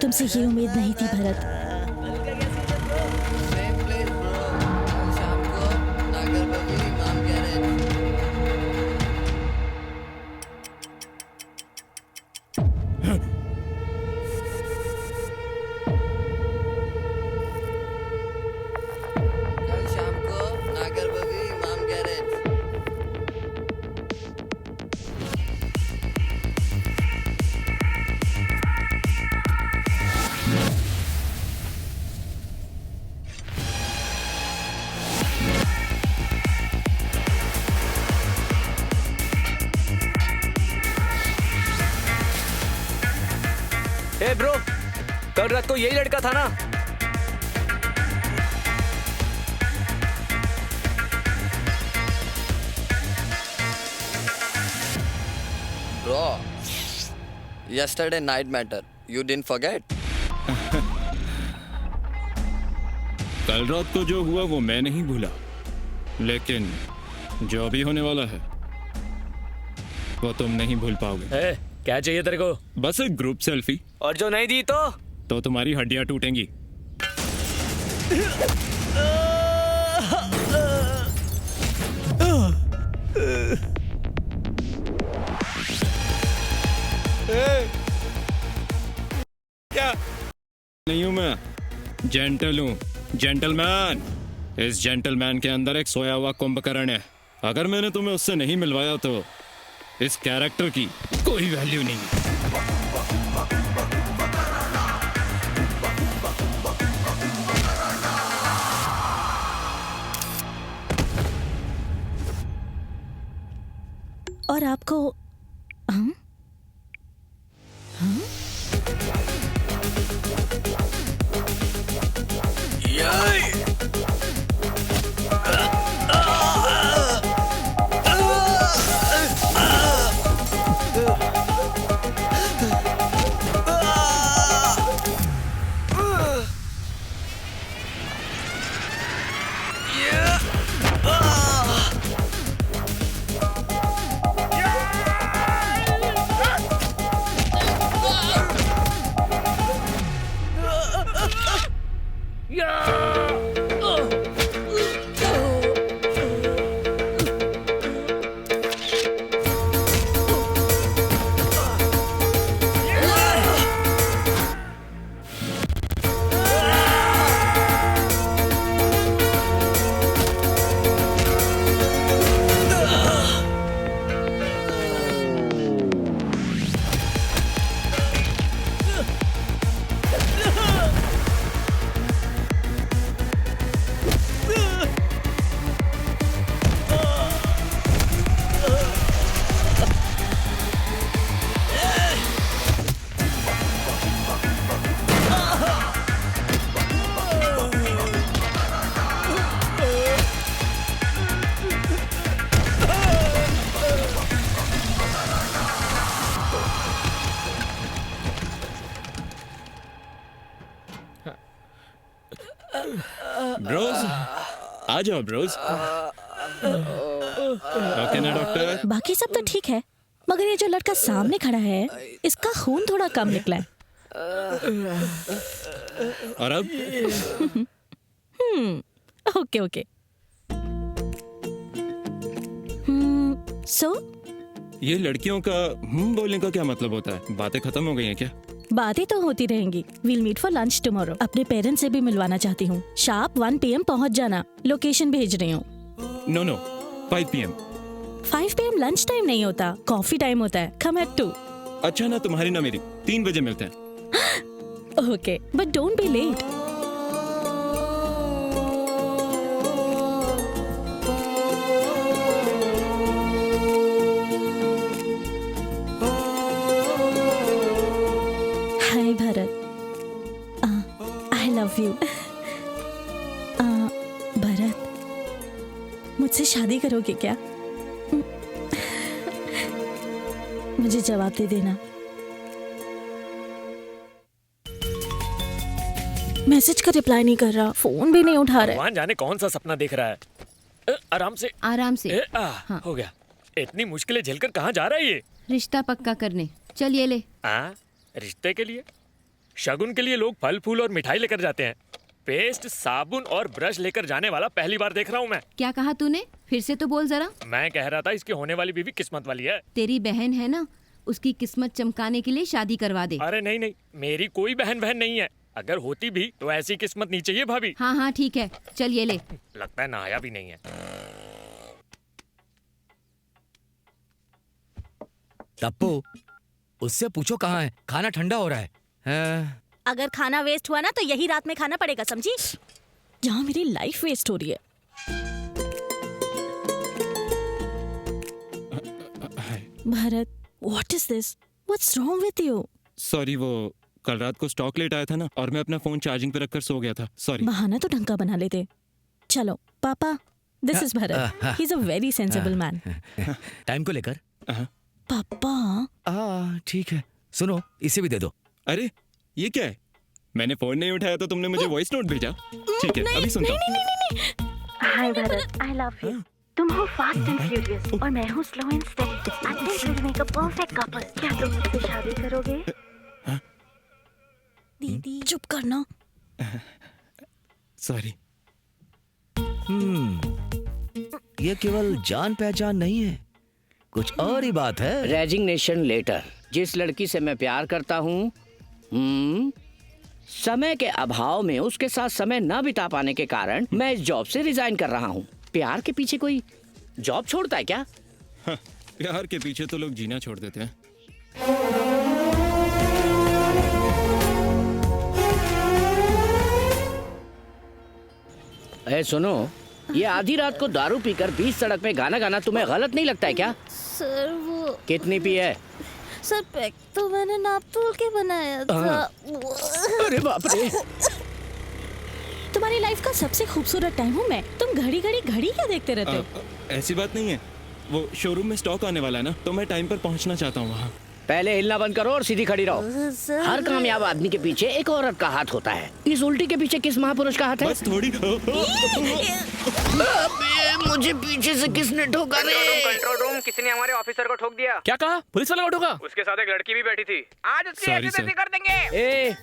Speaker 5: तुमसे ये उम्मीद नहीं थी भरत।
Speaker 15: कल शाम को नागर बबी इमाम गैरेज।
Speaker 13: ए ब्रो, कल रात को यही लड़का था ना?
Speaker 15: Bro, yesterday night matter. You didn't forget?
Speaker 3: कल रात को जो हुआ वो मैं नहीं भूला, लेकिन जो अभी होने वाला है वो तुम नहीं भूल पाओगे।
Speaker 11: क्या चाहिए तेरे को?
Speaker 3: बस एक ग्रुप सेल्फी।
Speaker 13: और जो नहीं दी तो
Speaker 3: तुम्हारी हड्डियां टूटेंगी।
Speaker 13: क्या?
Speaker 3: नहीं हूं मैं, जेंटल हूं, जेंटलमैन। इस जेंटलमैन के अंदर एक सोया हुआ कुंभकर्ण है अगर मैंने तुम्हें उससे नहीं मिलवाया तो इस कैरेक्टर की कोई वैल्यू नहीं है।
Speaker 5: और आपको हाँ? हाँ?
Speaker 3: ब्रोज, आ जाओ ब्रोज। ओके ना डॉक्टर?
Speaker 5: बाकी सब तो ठीक है, मगर ये जो लड़का सामने खड़ा है, इसका खून थोड़ा कम निकला है।
Speaker 3: और अब?
Speaker 5: Okay okay. सो
Speaker 3: ये लड़कियों का बोलने का क्या मतलब होता है? बातें खत्म हो गई हैं क्या?
Speaker 5: बातें तो होती रहेंगी। We'll meet for lunch tomorrow. अपने पेरेंट्स से भी मिलवाना चाहती हूँ। शार्प 1 PM पहुँच जाना। लोकेशन भेज रही हूँ।
Speaker 3: No 5 PM।
Speaker 5: 5 PM lunch time नहीं होता, कॉफी टाइम होता है। Come at 2।
Speaker 3: अच्छा ना तुम्हारी ना मेरी, 3 बजे मिलते हैं।
Speaker 5: Okay, but don't be late. Hi Bharat, I love you. Bharat, मुझसे शादी करोगे क्या? मुझे जवाब दे देना। मैसेज का रिप्लाई नहीं कर रहा, फोन भी नहीं उठा रहा।
Speaker 11: भगवान जाने कौन सा सपना देख रहा है। आराम से
Speaker 16: आराम से।
Speaker 11: हाँ। हो गया। इतनी मुश्किलें झेलकर कहाँ जा रहा है ये?
Speaker 16: रिश्ता पक्का करने। चल ये ले।
Speaker 11: रिश्ते के लिए? शगुन के लिए लोग फल फूल और मिठाई लेकर जाते हैं। पेस्ट, साबुन और ब्रश लेकर जाने वाला पहली बार देख रहा हूँ मैं।
Speaker 16: क्या कहा तूने? फिर से तो बोल जरा।
Speaker 11: मैं कह रहा था इसकी होने वाली बीवी किस्मत वाली है।
Speaker 16: तेरी बहन है ना, उसकी किस्मत चमकाने के लिए शादी करवा दे।
Speaker 11: अरे नहीं, मेरी कोई बहन नहीं है। अगर होती भी तो ऐसी किस्मत नहीं चाहिए भाभी।
Speaker 16: हाँ ठीक है, चल ये ले।
Speaker 11: लगता है नहाया भी नहीं है।
Speaker 7: टप्पू, उससे पूछो कहाँ है, खाना ठंडा हो रहा है।
Speaker 5: अगर खाना वेस्ट हुआ ना तो यही रात में खाना पड़ेगा, समझी? जहाँ मेरी लाइफ वेस्ट हो रही है। Bharat, what is this? What's wrong with you?
Speaker 3: Sorry, वो कल रात को स्टॉक लेट आया था ना, और मैं अपना फोन चार्जिंग पे रखकर सो गया था। सॉरी।
Speaker 5: बहाना तो ढंग का बना लेते। चलो पापा, this is Bharat, he is a very sensible man.
Speaker 7: Time को लेकर?
Speaker 5: पापा।
Speaker 7: ठीक है, सुनो, इसे भी दे दो।
Speaker 3: अरे ये क्या है? मैंने फोन नहीं उठाया तो तुमने मुझे वॉइस नोट भेजा। ठीक है, अभी सुनता हूँ।
Speaker 5: Hi Bharat, I love you. तुम हो फास्ट एंड फ्यूरियस और मैं हूँ slow and steady. I think we make a perfect couple. क्या तुम मुझसे शादी करोगे? दीदी चुप करना।
Speaker 3: सॉरी।
Speaker 7: ये केवल जान पहचान नहीं है, कुछ और ही बात है।
Speaker 10: Resignation letter. जिस लड़की से मैं प्यार करता हूँ, समय के अभाव में उसके साथ समय न बिता पाने के कारण मैं इस जॉब से रिजाइन कर रहा हूँ। प्यार के पीछे कोई जॉब छोड़ता है क्या?
Speaker 3: हाँ, प्यार के पीछे तो लोग जीना छोड़ देते हैं।
Speaker 10: ए सुनो, ये आधी रात को दारू पीकर बीच सड़क पे गाना गाना तुम्हें गलत नहीं लगता है क्या?
Speaker 5: सर वो
Speaker 10: कितनी पी है?
Speaker 5: सर पैक तो मैंने नाप तोल के बनाया था।
Speaker 10: अरे बाप रे।
Speaker 5: तुम्हारी लाइफ का सबसे खूबसूरत टाइम हूँ मैं। तुम घड़ी घड़ी घड़ी क्या देखते रहते हो?
Speaker 3: ऐसी बात नहीं है, वो शोरूम में स्टॉक आने वाला है ना, तो मैं टाइम पर पहुंचना चाहता हूँ वहाँ।
Speaker 10: पहले हिलना बंद करो और सीधी खड़ी रहो। हर कामयाब आदमी के पीछे एक औरत का हाथ होता है। इस उल्टी के पीछे किस महापुरुष का हाथ है?
Speaker 3: बस थोड़ी।
Speaker 10: मुझे पीछे से किसने ठोका रे?
Speaker 13: कंट्रोल रूम, किसी ने हमारे ऑफिसर को ठोक दिया। क्या कहा? पुलिस वाला को ठोका? उसके साथ एक लड़की भी बैठी थी। आज उसकी ऐसी कर देंगे।
Speaker 10: ए,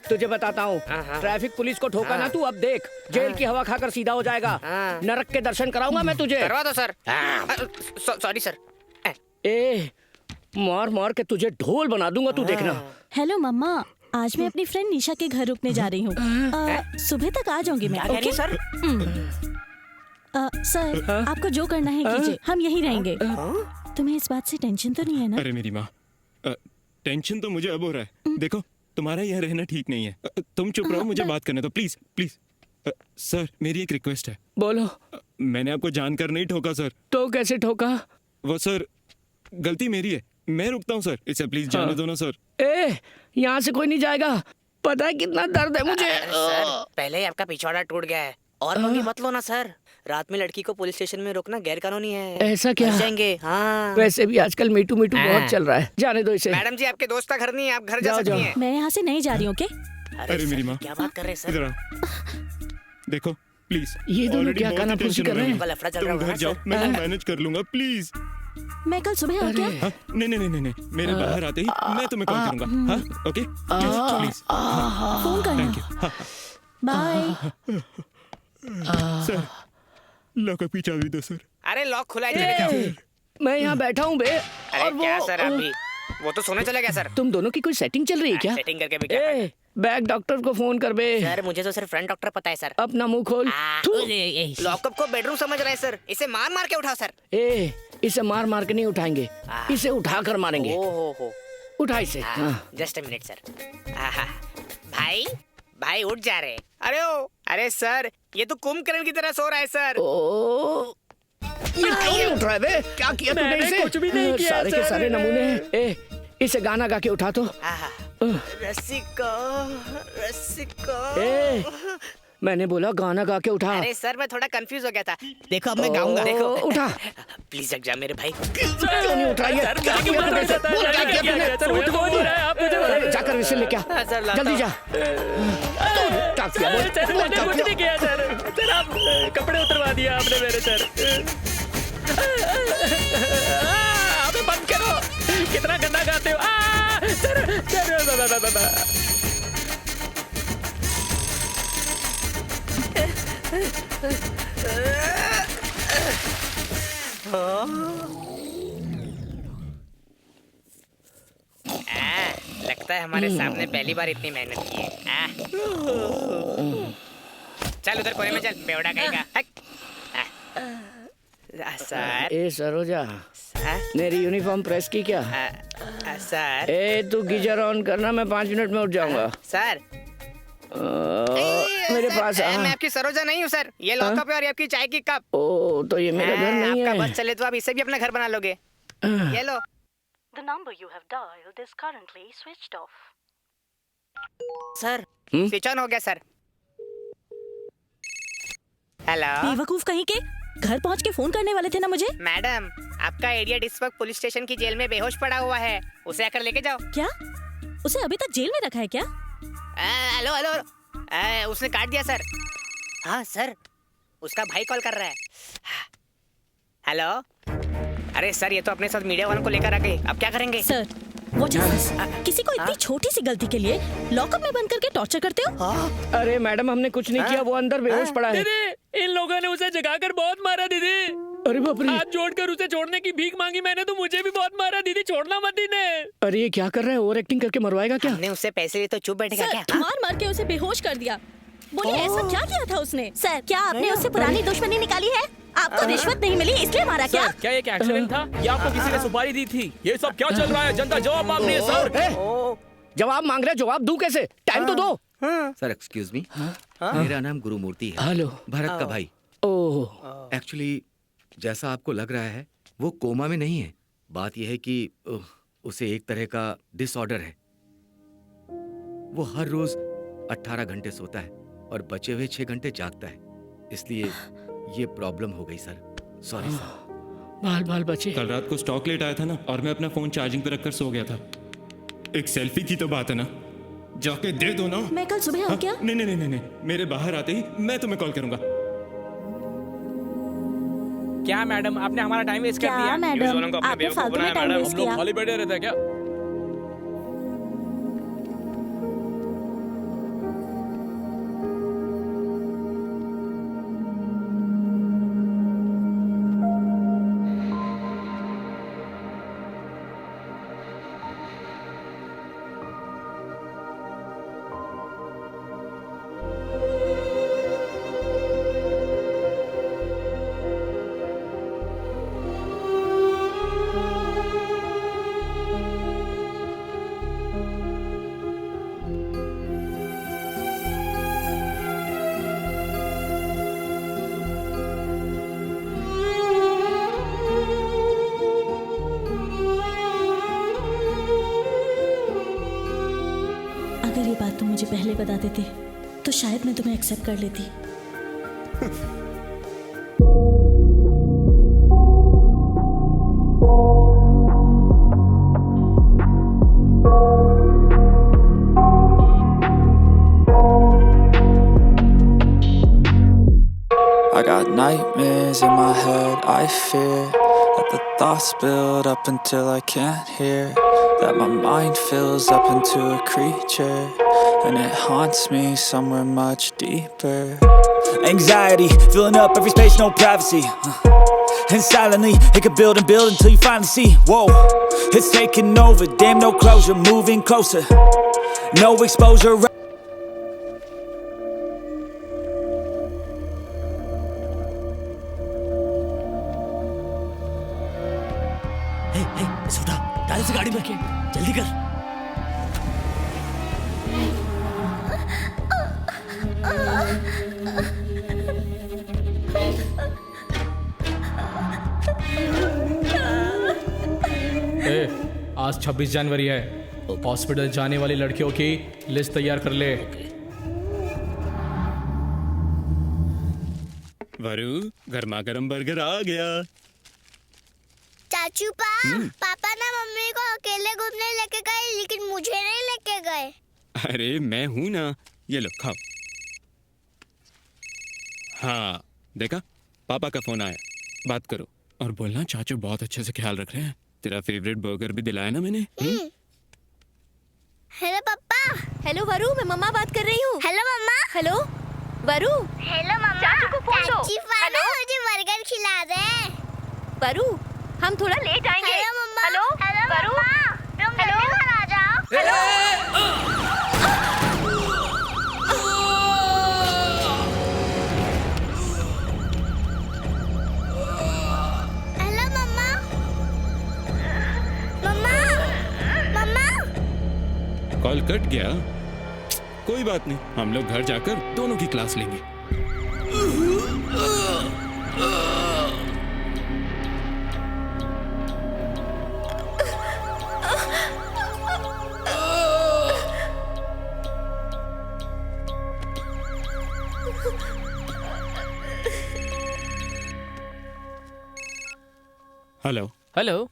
Speaker 10: तुझे बताता हूँ, ट्रैफिक पुलिस को ठोका ना तू, अब देख जेल की हवा खाकर सीधा हो जाएगा। नरक के दर्शन कराऊंगा मैं तुझे।
Speaker 13: करवा दो सर। Sorry sir.
Speaker 10: ए, मार मार के तुझे ढोल बना दूंगा, तू देखना।
Speaker 5: हेलो मम्मा, आज मैं अपनी फ्रेंड निशा के घर रुकने जा रही हूँ। सुबह तक आ जाऊंगी मैं। Okay
Speaker 13: sir?
Speaker 5: सर, आपको जो करना है कीजिए, हम यहीं रहेंगे। तुम्हें इस बात से टेंशन तो नहीं है ना?
Speaker 3: अरे मेरी माँ, टेंशन तो मुझे अब हो रहा है। देखो, तुम्हारा यहाँ रहना ठीक नहीं है। तुम चुप रहो, मुझे बात करने दो प्लीज प्लीज। सर, मेरी एक रिक्वेस्ट है।
Speaker 10: बोलो।
Speaker 3: मैंने आपको जानकर नहीं ठोका सर।
Speaker 10: तो कैसे ठोका?
Speaker 3: वो सर, गलती मेरी है, मैं रुकता हूँ सर, इसे प्लीज जाने दो ना सर।
Speaker 10: ए, यहाँ से कोई नहीं जाएगा, पता है कितना दर्द है मुझे।
Speaker 17: सर, पहले ही आपका पिछवाड़ा टूट गया है और पंगे मत लो ना सर। रात में लड़की को पुलिस स्टेशन में रोकना गैर कानूनी है।
Speaker 10: ऐसा क्या?
Speaker 17: फंस जाएंगे। हाँ।
Speaker 10: वैसे भी आजकल मीटू मीटू बहुत चल रहा है, जाने दो इसे।
Speaker 17: मैडम जी, आपके दोस्त का घर नहीं है, आप घर जा सकती हैं।
Speaker 5: मैं यहाँ से नहीं जा रही हूँ।
Speaker 3: अरे मेरी माँ,
Speaker 17: क्या बात कर रहे हैं सर?
Speaker 3: इधर आओ। देखो प्लीज,
Speaker 10: ये दोनों क्या कानाफूसी कर रहे हैं?
Speaker 3: तुम घर जाओ, मैं मैनेज कर लूंगा प्लीज।
Speaker 5: मैं कल सुबह आ गया।
Speaker 3: हाँ, नहीं, मेरे बाहर आते ही मैं तुम्हें कॉल करूंगा। हाँ, ओके, प्लीज
Speaker 5: फोन करना।
Speaker 3: Thank you.
Speaker 5: Bye.
Speaker 3: Sir, lock up पीछा भी दो सर।
Speaker 17: अरे लॉक खुला है।
Speaker 10: मैं यहाँ बैठा हूँ बे।
Speaker 17: अरे क्या सर, अभी वो तो सोने चला गया सर।
Speaker 10: तुम दोनों की कोई सेटिंग चल रही है क्या?
Speaker 17: सेटिंग करके भी क्या?
Speaker 10: बैग डॉक्टर को फोन कर बे।
Speaker 17: सर, मुझे तो सिर्फ फ्रंट डॉक्टर पता है सर।
Speaker 10: अपना मुंह खोल।
Speaker 17: लॉकअप को बेडरूम समझ रहे हैं सर, इसे मार मार के उठाओ सर।
Speaker 10: ए, इसे मार मार के नहीं उठाएंगे, इसे उठा कर मारेंगे।
Speaker 17: ओहो,
Speaker 10: उठा इसे।
Speaker 17: Just a minute sir. भाई उठ जा रहे। अरे सर, ये तो कुंभकर्ण की तरह सो रहा है सर।
Speaker 10: ये क्यों नहीं उठ रहा है बे? क्या किया तूने इसे?
Speaker 13: कुछ भी नहीं किया
Speaker 10: सारे के
Speaker 13: सर।
Speaker 10: सारे नमूने हैं। ए, इसे गाना गा के उठा तो।
Speaker 17: रस्सी को।
Speaker 10: ए, मैंने बोला गाना गा के उठा।
Speaker 17: अरे सर, मैं थोड़ा कंफ्यूज हो गया था। देखो अब मैं गाऊंगा। देखो
Speaker 10: उठा।
Speaker 17: प्लीज जग जा मेरे भाई।
Speaker 10: क्यों नहीं उठ रहा है? क्या किया तूने इसे? बोल क्या किया तूने? जाकर इसे लेके आ, जल्दी जा। क्या किया? बोल क्या किया?
Speaker 13: सर, आप कपड़े उतरवा दिया आपने मेरे सर। अबे बंद करो, कितना गंदा गाते हो।
Speaker 17: लगता है हमारे सामने पहली बार इतनी मेहनत की है। चल उधर कोने में चल, बेवड़ा कहीं का। सर।
Speaker 10: ए सरोजा, मेरी यूनिफॉर्म प्रेस की क्या?
Speaker 17: सर।
Speaker 10: ए, तू गीजर ऑन करना, मैं 5 मिनट में उठ जाऊंगा।
Speaker 17: सर,
Speaker 10: मेरे पास
Speaker 17: मैं आपकी सरोजा नहीं हूँ सर। ये लॉकअप है और ये आपकी चाय की कप।
Speaker 10: ओ, तो ये मेरा घर नहीं है।
Speaker 17: आपका बस चले तो आप इसे भी अपना घर बना लोगे। ये लो।
Speaker 5: The number you have dialed is currently switched off.
Speaker 17: Sir, switch on हो गया सर। हेलो।
Speaker 5: बेवकूफ कहीं के, घर पहुंच के फोन करने वाले थे ना मुझे।
Speaker 17: मैडम, आपका इडियट इस वक्त पुलिस स्टेशन की जेल में बेहोश पड़ा हुआ है, उसे आकर लेके जाओ।
Speaker 5: क्या? उसे अभी तक जेल में रखा है क्या?
Speaker 17: हेलो, उसने काट दिया सर। हाँ सर, उसका भाई कॉल कर रहा है। हेलो। अरे सर, ये तो अपने साथ मीडिया वालों को लेकर आ गए, अब क्या करेंगे?
Speaker 5: Sir, what is this? किसी को इतनी छोटी सी गलती के लिए लॉकअप में बंद करके टॉर्चर करते हो?
Speaker 10: अरे मैडम, हमने कुछ नहीं किया, वो अंदर बेहोश पड़ा है।
Speaker 13: दीदी, इन लोगों ने उसे जगाकर बहुत मारा दीदी।
Speaker 10: अरे बाप रे।
Speaker 13: हाथ जोड़कर उसे छोड़ने की भीख मांगी मैंने, तो मुझे भी बहुत मारा दीदी, छोड़ना मत इन्हें।
Speaker 10: अरे ये क्या कर रहा है? ओवर एक्टिंग करके मरवाएगा क्या?
Speaker 17: हमने उससे पैसे लिए तो चुप बैठेगा क्या?
Speaker 5: मार मार के उसे बेहोश कर दिया। बोलिए ऐसा क्या किया था उसने? सर क्या आपने उससे पुरानी दुश्मनी निकाली है? आपको रिश्वत नहीं मिली इसलिए मारा क्या?
Speaker 11: सर क्या एक एक्सीडेंट था या आपको किसी ने सुपारी दी थी? ये सब क्या चल रहा है? जनता जवाब मांग रही है सर।
Speaker 10: जवाब मांग रहे, जवाब दूं कैसे? टाइम तो दो।
Speaker 7: सर एक्सक्यूज मी, मेरा नाम गुरुमूर्ति है।
Speaker 10: हेलो।
Speaker 7: भरत का भाई।
Speaker 10: ओह।
Speaker 7: एक्चुअली जैसा आपको लग रहा है वो कोमा में नहीं है। बात यह है कि उसे एक तरह का डिसऑर्डर है। वो हर रोज 18 घंटे सोता है और बचे हुए 6 घंटे जागता है, इसलिए ये प्रॉब्लम हो गई सर। Sorry sir.
Speaker 10: बाल बाल बचे।
Speaker 3: कल रात को स्टॉक लेट आया था ना, और मैं अपना फोन चार्जिंग पे रखकर सो गया था। एक सेल्फी की तो बात है ना, जाके दे दो ना।
Speaker 5: मैं कल सुबह आऊं क्या?
Speaker 3: नहीं नहीं नहीं नहीं, मेरे बाहर आते ही मैं तुम्हें कॉल करूंगा।
Speaker 11: क्या मैडम आपने हमारा टाइम वेस्ट कर
Speaker 5: क्या
Speaker 11: दिया?
Speaker 5: मैडम, आपने फालतू में टाइम वेस्ट किया।
Speaker 11: खाली बैठे रहते हैं क्या?
Speaker 5: अगर ये बात तुम मुझे पहले बता देते तो शायद मैं तुम्हें एक्सेप्ट कर लेती।
Speaker 18: I got nightmares in my head, I fear that the thoughts build up until I can't hear, that my mind fills up into a creature, and it haunts me somewhere much deeper.
Speaker 19: Anxiety, filling up every space, no privacy. And silently, it could build and build until you finally see, whoa, it's taking over, damn no closure, moving closer, no exposure.
Speaker 14: सुधा, डाल से गाड़ी में जल्दी कर।
Speaker 4: आज 26 जनवरी है। Hospital जाने वाली लड़कियों की लिस्ट तैयार कर ले।
Speaker 3: वरु, गर्मा गर्म बर्गर आ गया।
Speaker 8: चाचू पापा ना मम्मी को अकेले घूमने लेके गए, लेकिन मुझे नहीं लेके गए।
Speaker 3: अरे मैं हूं ना, ये लो खाओ। हाँ देखा, पापा का फोन आया, बात करो और बोलना चाचू बहुत अच्छे से ख्याल रख रहे हैं। तेरा फेवरेट बर्गर भी दिलाया ना मैंने।
Speaker 8: हेलो पापा।
Speaker 9: हेलो वरु, मैं मम्मा बात कर रही हूँ।
Speaker 8: हेलो मम्मा।
Speaker 9: हेलो वरु।
Speaker 8: हेलो मम्मा।
Speaker 9: चाचू को फोन दो।
Speaker 8: हेलो, मुझे बर्गर खिला दे।
Speaker 9: वरु, हम थोड़ा लेट आएंगे।
Speaker 8: हेलो मम्मा।
Speaker 9: हेलो वरु,
Speaker 8: तुम जल्दी घर आ जाओ।
Speaker 9: हेलो
Speaker 8: हेलो मम्मा। मम्मा मम्मा।
Speaker 3: कॉल कट गया, कोई बात नहीं, हम लोग घर जाकर दोनों की क्लास लेंगे। Hello
Speaker 11: hello.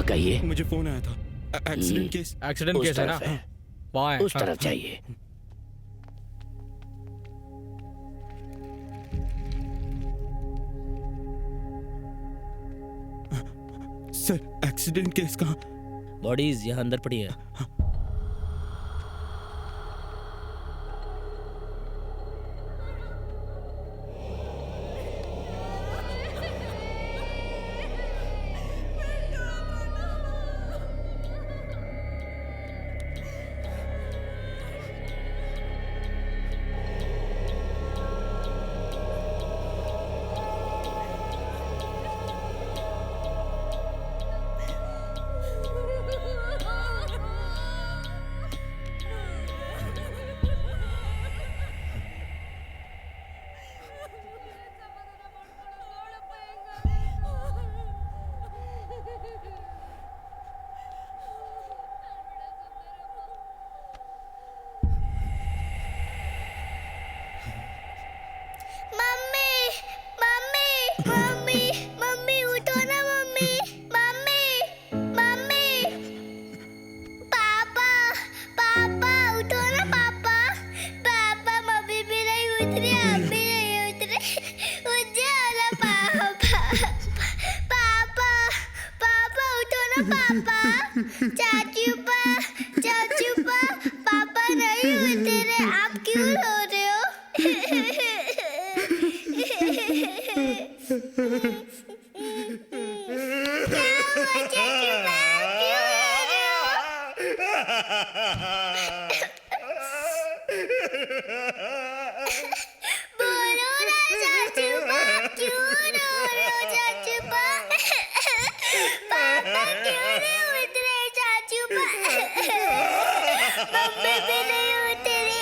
Speaker 10: कहिए।
Speaker 3: मुझे फोन आया था, एक्सीडेंट केस।
Speaker 4: एक्सीडेंट केस है ना? वहाँ
Speaker 10: उस तरफ जाइए।
Speaker 3: सर एक्सीडेंट केस कहाँ?
Speaker 14: बॉडीज यहाँ अंदर पड़ी है।
Speaker 8: पापा नहीं उतरे, आप क्यों रो रहे हो? बोलो ना चाचू बा, क्यों रो रहे हो चाचू बा? पापा क्यों नहीं उतरे चाचू बा? मम्मी भी नहीं उतरी।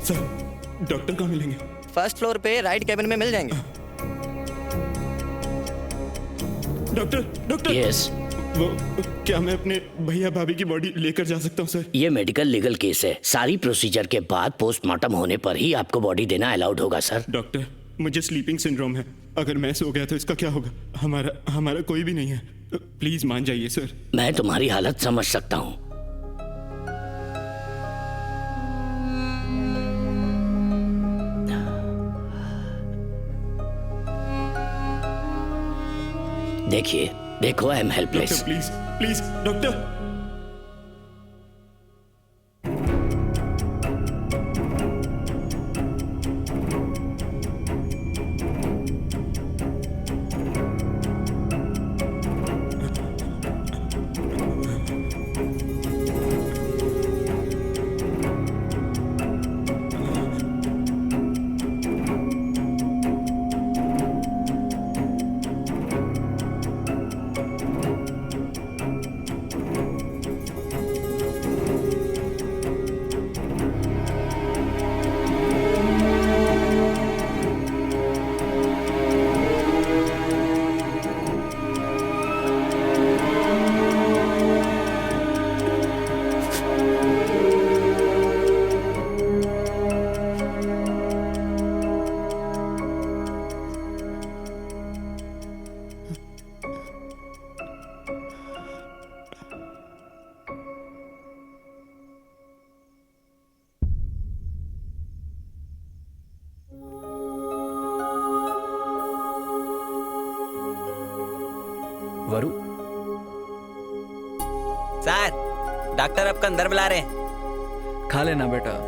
Speaker 3: सर डॉक्टर कहाँ मिलेंगे?
Speaker 6: फर्स्ट फ्लोर पे राइट कैबिन में मिल जाएंगे।
Speaker 3: डॉक्टर
Speaker 10: यस
Speaker 3: वो क्या मैं अपने भैया भाभी की बॉडी लेकर जा सकता हूँ सर?
Speaker 10: ये मेडिकल लीगल केस है। सारी प्रोसीजर के बाद पोस्टमार्टम होने पर ही आपको बॉडी देना अलाउड होगा सर।
Speaker 3: डॉक्टर मुझे स्लीपिंग सिंड्रोम है, अगर मैं सो गया तो इसका क्या होगा? हमारा कोई भी नहीं है, प्लीज मान जाइए सर।
Speaker 10: मैं तुम्हारी हालत समझ सकता हूँ। देखिए देखो I am helpless.
Speaker 3: Please please doctor.
Speaker 13: वरु
Speaker 14: सर डॉक्टर आपको अंदर बुला रहे हैं।
Speaker 4: खा लेना बेटा।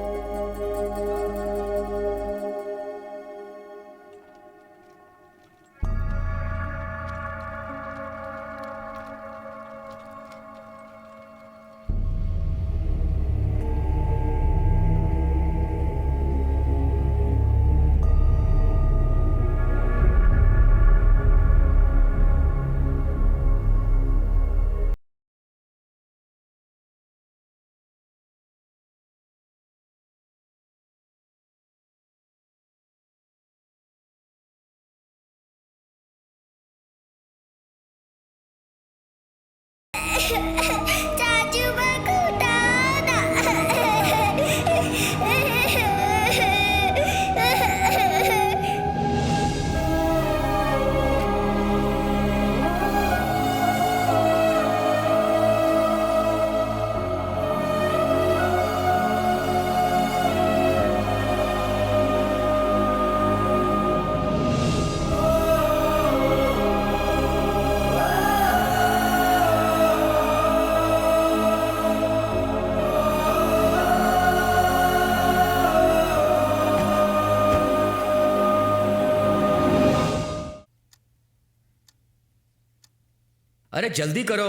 Speaker 7: अरे जल्दी करो,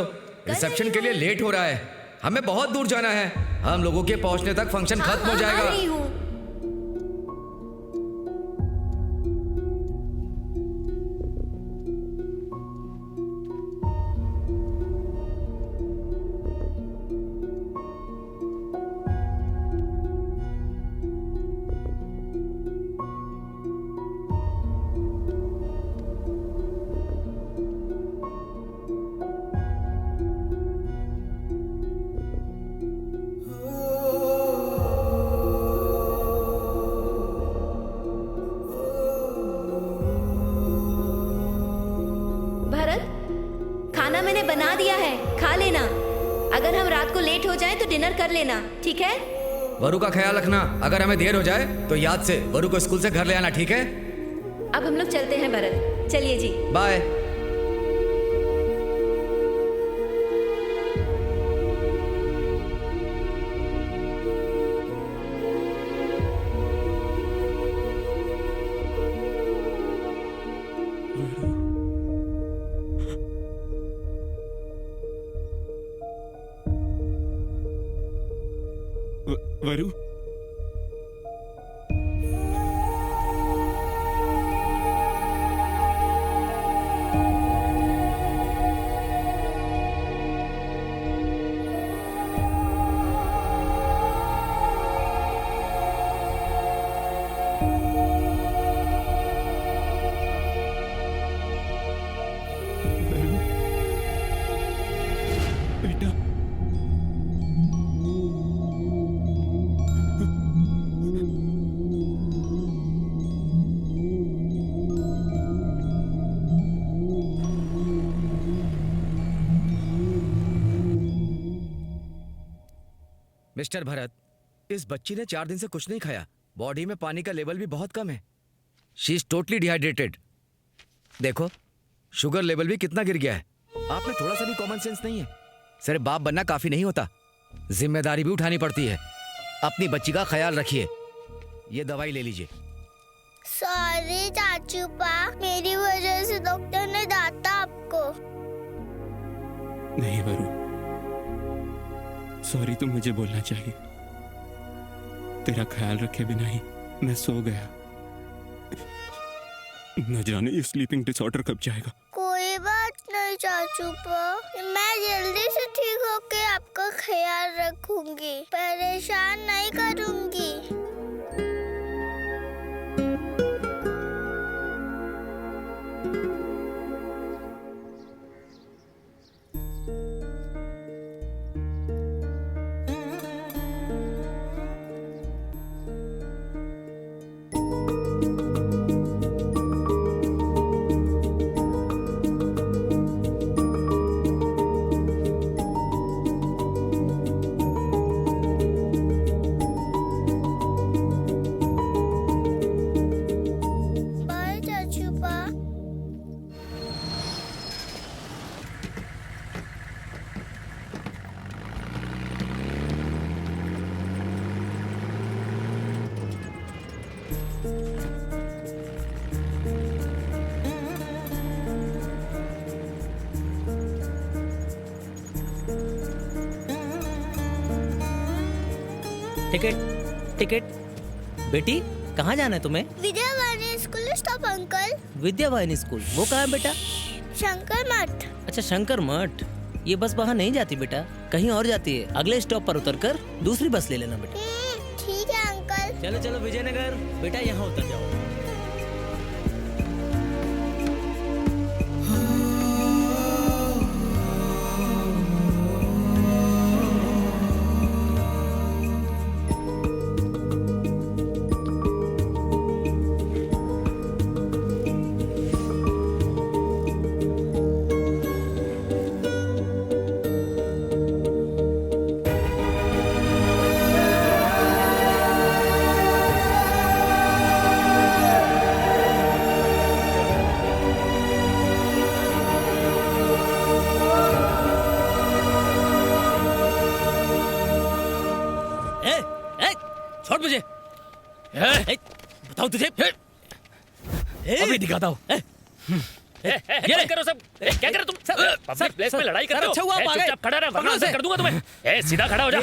Speaker 7: रिसेप्शन के लिए लेट हो रहा है। हमें बहुत दूर जाना है। हम लोगों के पहुंचने तक फंक्शन खत्म हो जाएगा।
Speaker 9: खाना मैंने बना दिया है, खा लेना। अगर हम रात को लेट हो जाएं तो डिनर कर लेना, ठीक है?
Speaker 7: वरु का ख्याल रखना। अगर हमें देर हो जाए तो याद से वरु को स्कूल से घर ले आना, ठीक है?
Speaker 9: अब हम लोग चलते हैं भरत, चलिए जी।
Speaker 7: बाय।
Speaker 3: वरु, बेटा,
Speaker 7: मिस्टर भरत, इस बच्ची ने 4 दिन से कुछ नहीं खाया। बॉडी में पानी का लेवल भी बहुत कम है। She is totally dehydrated. देखो, शुगर लेवल भी कितना गिर गया है। आप में थोड़ा सा भी कॉमन सेंस नहीं है। सिर्फ बाप बनना काफी नहीं होता, जिम्मेदारी भी उठानी पड़ती है। अपनी बच्ची का ख्याल रखिए। ये दवाई ले लीजिए।
Speaker 8: सॉरी चाचू पा, मेरी वजह से डॉक्टर ने डांटा आपको।
Speaker 3: नहीं वरु, सॉरी तो मुझे बोलना चाहिए। तेरा ख्याल रखे बिना ही मैं सो गया। न जाने ये स्लीपिंग डिसऑर्डर कब जाएगा।
Speaker 8: कोई बात नहीं चाचू पा, मैं जल्दी से ठीक होके आपका ख्याल रखूंगी, परेशान नहीं करूंगी। बाय चाचू पा।
Speaker 14: Ticket ticket. बेटी, कहाँ जाना है तुम्हें?
Speaker 8: Vidyavani school stop uncle.
Speaker 14: Vidyavahini school, वो कहाँ है बेटा?
Speaker 8: शंकर मठ।
Speaker 14: अच्छा, शंकर मठ। ये बस वहाँ नहीं जाती बेटा, कहीं और जाती है। अगले स्टॉप पर उतरकर दूसरी बस ले लेना बेटा।
Speaker 8: ठीक है अंकल।
Speaker 14: चलो चलो विजयनगर। बेटा यहाँ उतर जाओ। छोड़ मुझे। बताओ तुझे। अभी दिखाता हूँ।
Speaker 11: ये करो सब। क्या करो तुम? पब्लिक प्लेस में लड़ाई कर रहे हो? चुपचाप खड़ा रह वरना अंदर कर दूंगा तुम्हें। सीधा खड़ा हो जा।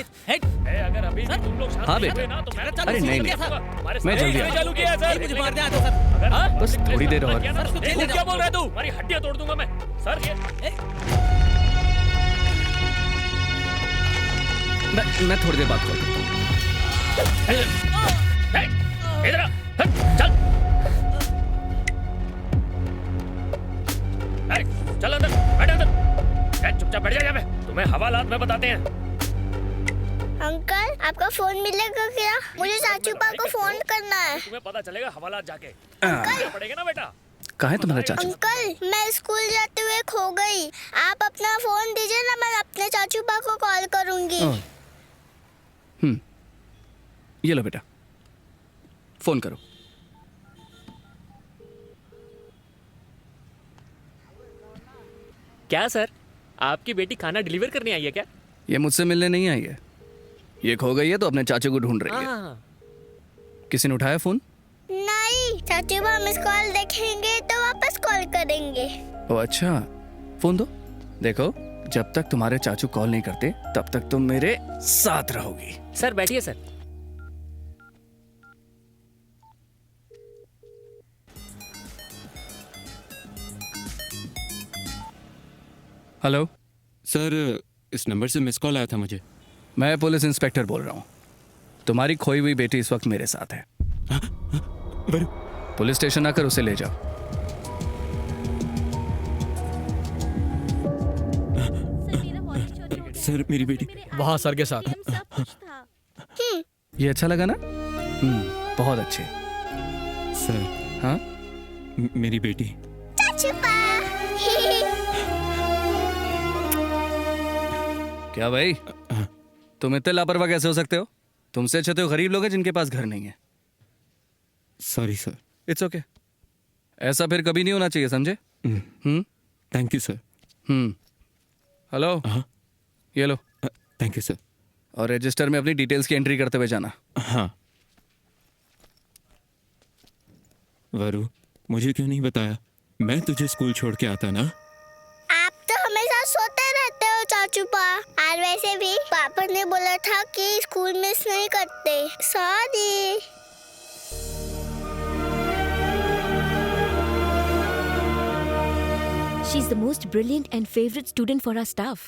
Speaker 11: अगर अभी भी तुम लोग
Speaker 4: हाँ
Speaker 11: शांत
Speaker 4: बेटे।
Speaker 11: ना तो मैं
Speaker 4: अरे नहीं नहीं, मैं जल्दी आता हूँ।
Speaker 11: चालू किया है सर।
Speaker 15: मुझे मार दिया तो सर।
Speaker 4: बस थोड़ी देर और।
Speaker 11: क्या बोल रहा है तू? हमारी हड्डियां तोड़ दूंगा मैं सर। ये
Speaker 4: मैं थोड़ी देर बात करता हूँ।
Speaker 11: इधर आ, चल चल अंदर बैठ अंदर। चुपचाप बैठ जा यहाँ पे। तुम्हें हवालात में बताते हैं।
Speaker 8: अंकल आपका फोन मिलेगा क्या? मुझे चाचू पा को फोन करना है।
Speaker 11: तुम्हें पता चलेगा हवालात जाके। पड़ेगा ना बेटा।
Speaker 4: कहाँ है तुम्हारा चाचू?
Speaker 8: अंकल मैं स्कूल जाते हुए खो गई। आप अपना फोन दीजिए ना, मैं अपने चाचू पा को कॉल करूंगी।
Speaker 4: ये लो बेटा, फोन करो।
Speaker 11: क्या सर, आपकी बेटी खाना डिलीवर करने आई है क्या?
Speaker 4: ये मुझसे मिलने नहीं आई है, ये खो गई है तो अपने चाचू को ढूंढ रही है। किसी ने उठाया फोन?
Speaker 8: नहीं, चाचू पा मिस कॉल देखेंगे तो वापस कॉल करेंगे।
Speaker 4: ओ अच्छा, फोन दो। देखो, जब तक तुम्हारे चाचू कॉल नहीं करते तब तक तुम मेरे साथ रहोगी।
Speaker 11: सर बैठिए सर।
Speaker 4: हेलो
Speaker 3: सर, इस नंबर से मिस कॉल आया था मुझे।
Speaker 4: मैं पुलिस इंस्पेक्टर बोल रहा हूँ। तुम्हारी खोई हुई बेटी इस वक्त मेरे साथ है। पुलिस स्टेशन आकर उसे ले जाओ।
Speaker 3: सर मेरी बेटी
Speaker 4: वहाँ सर के साथ। ये अच्छा लगा ना? बहुत अच्छे।
Speaker 3: सर
Speaker 4: हाँ
Speaker 3: मेरी बेटी।
Speaker 8: चाचू पा।
Speaker 4: क्या भाई, तुम इतने लापरवाह कैसे हो सकते हो? तुमसे अच्छे तो गरीब लोग हैं जिनके पास घर नहीं है।
Speaker 3: Sorry sir.
Speaker 4: इट्स ओके, ऐसा फिर कभी नहीं होना चाहिए, समझे?
Speaker 3: Thank you sir.
Speaker 4: हेलो, ये लो।
Speaker 3: Thank you sir.
Speaker 4: और रजिस्टर में अपनी डिटेल्स की एंट्री करते हुए जाना।
Speaker 3: हाँ। वरु, मुझे क्यों नहीं बताया? मैं तुझे स्कूल छोड़ के आता ना।
Speaker 8: आप तो हमेशा सोते रहते हो चाचू पा। और वैसे भी पापा ने बोला था कि स्कूल मिस नहीं करते। Sorry.
Speaker 9: She is the most brilliant and favorite student for our staff.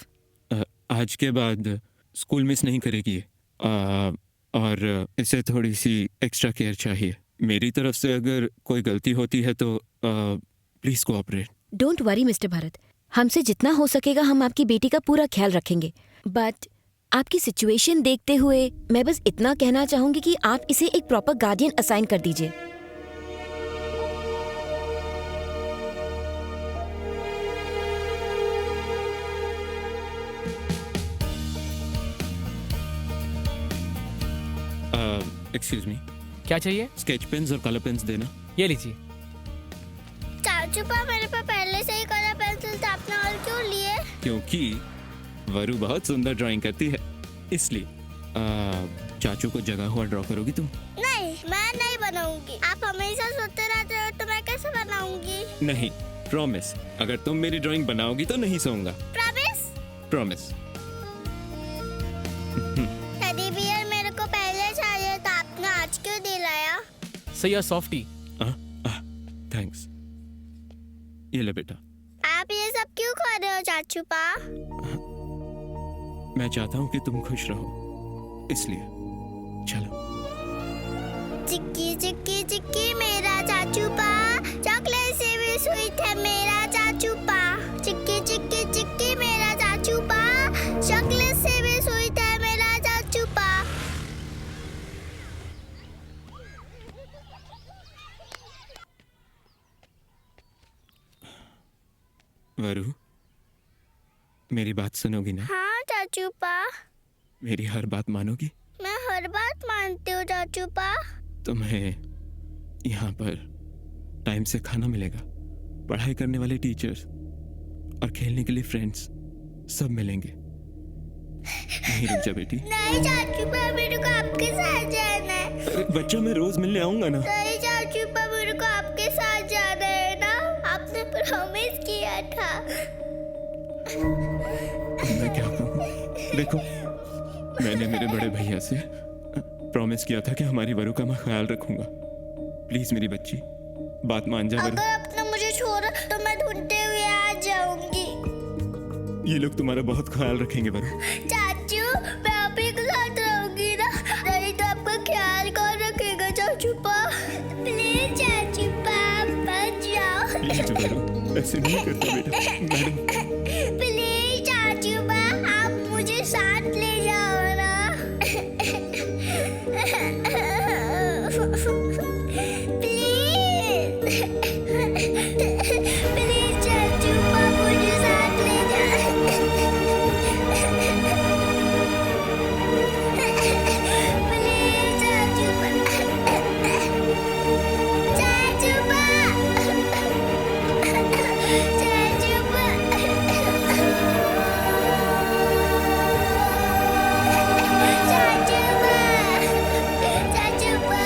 Speaker 3: आज के बाद स्कूल मिस नहीं करेगी और इसे थोड़ी सी एक्स्ट्रा केयर चाहिए मेरी तरफ से। अगर कोई गलती होती है तो please cooperate.
Speaker 9: Don't worry mister Bharat, हमसे जितना हो सकेगा हम आपकी बेटी का पूरा ख्याल रखेंगे। बट आपकी सिचुएशन देखते हुए मैं बस इतना कहना चाहूंगी कि आप इसे एक प्रॉपर गार्डियन असाइन कर दीजिए।
Speaker 3: एक्सक्यूज मी,
Speaker 11: क्या चाहिए?
Speaker 3: स्केच पेन्स और कलर पेन्स देना।
Speaker 11: ये लीजिए।
Speaker 8: चाचू पा मेरे पास पहले से ही कलर पेंसिल था, आपने और क्यों लिए?
Speaker 3: क्योंकि वरु बहुत सुंदर ड्राइंग करती है इसलिए। चाचू को जगा हुआ ड्रॉ करोगी तुम?
Speaker 8: नहीं, मैं नहीं बनाऊंगी। आप हमेशा सोते रहते हो तो मैं कैसे बनाऊंगी?
Speaker 3: नहीं, प्रॉमिस। अगर तुम मेरी ड्राइंग बनाओगी तो नहीं सोऊंगा।
Speaker 8: प्रॉमिस?
Speaker 3: प्रॉमिस।
Speaker 8: टेडी बियर मेरे को पहले चाहिए था, आपने आज क्यों दिलाया?
Speaker 11: सही है सॉफ्टी।
Speaker 3: थैंक्स। ये ले बेटा।
Speaker 8: आप ये सब क्यों खा रहे हो चाचू पा?
Speaker 3: मैं चाहता हूँ कि तुम खुश रहो इसलिए। चलो।
Speaker 8: चिक्की चिक्की चिक्की मेरा चाचू पा, चॉकलेट से भी स्वीट है मेरा चाचू पा। चिक्की चिक्की चिक्की मेरा चाचू पा, चॉकलेट से भी स्वीट है मेरा चाचू पा।
Speaker 3: वरु, मेरी बात सुनोगी ना?
Speaker 8: हाँ चाचू पा।
Speaker 3: मेरी हर बात मानोगी?
Speaker 8: मैं हर बात मानती हूँ चाचू पा।
Speaker 3: तुम्हें यहाँ पर टाइम से खाना मिलेगा, पढ़ाई करने वाले टीचर्स और खेलने के लिए फ्रेंड्स सब मिलेंगे। नहीं रुक जा बेटी।
Speaker 8: नहीं चाचू पा, मेरे को आपके साथ जाना है।
Speaker 3: अरे बच्चा, मैं रोज मिलने आऊंगा ना।
Speaker 8: नहीं चाचू पा, मेरे को आपके साथ जाना है ना। आपने प्रॉमिस किया था।
Speaker 3: मैं क्या कहूँ? देखो, मैंने मेरे बड़े भैया से प्रॉमिस किया था कि हमारी वरु का मैं ख्याल रखूंगा। प्लीज मेरी बच्ची, बात मान जा वरु।
Speaker 8: अगर आपने मुझे छोड़ा तो मैं ढूंढते हुए आ जाऊंगी।
Speaker 3: ये लोग तुम्हारा बहुत ख्याल रखेंगे वरु।
Speaker 8: चाचू, मैं आप ही के साथ रहूंगी ना? नहीं तो आपका ख्याल कौन रखेगा चाचू पा? प्लीज चाचू पा, बच जाओ।
Speaker 3: प्लीज वरु, ऐसे नहीं करता बेटा। मैडम,
Speaker 8: प्लीज चाचू पा, आप मुझे साथ ले जाओ ना। प्लीज चाचू पा, मुझे साथ ले जाओ। प्लीज चाचू पा, चाचू पा, चाचू पा, चाचू पा,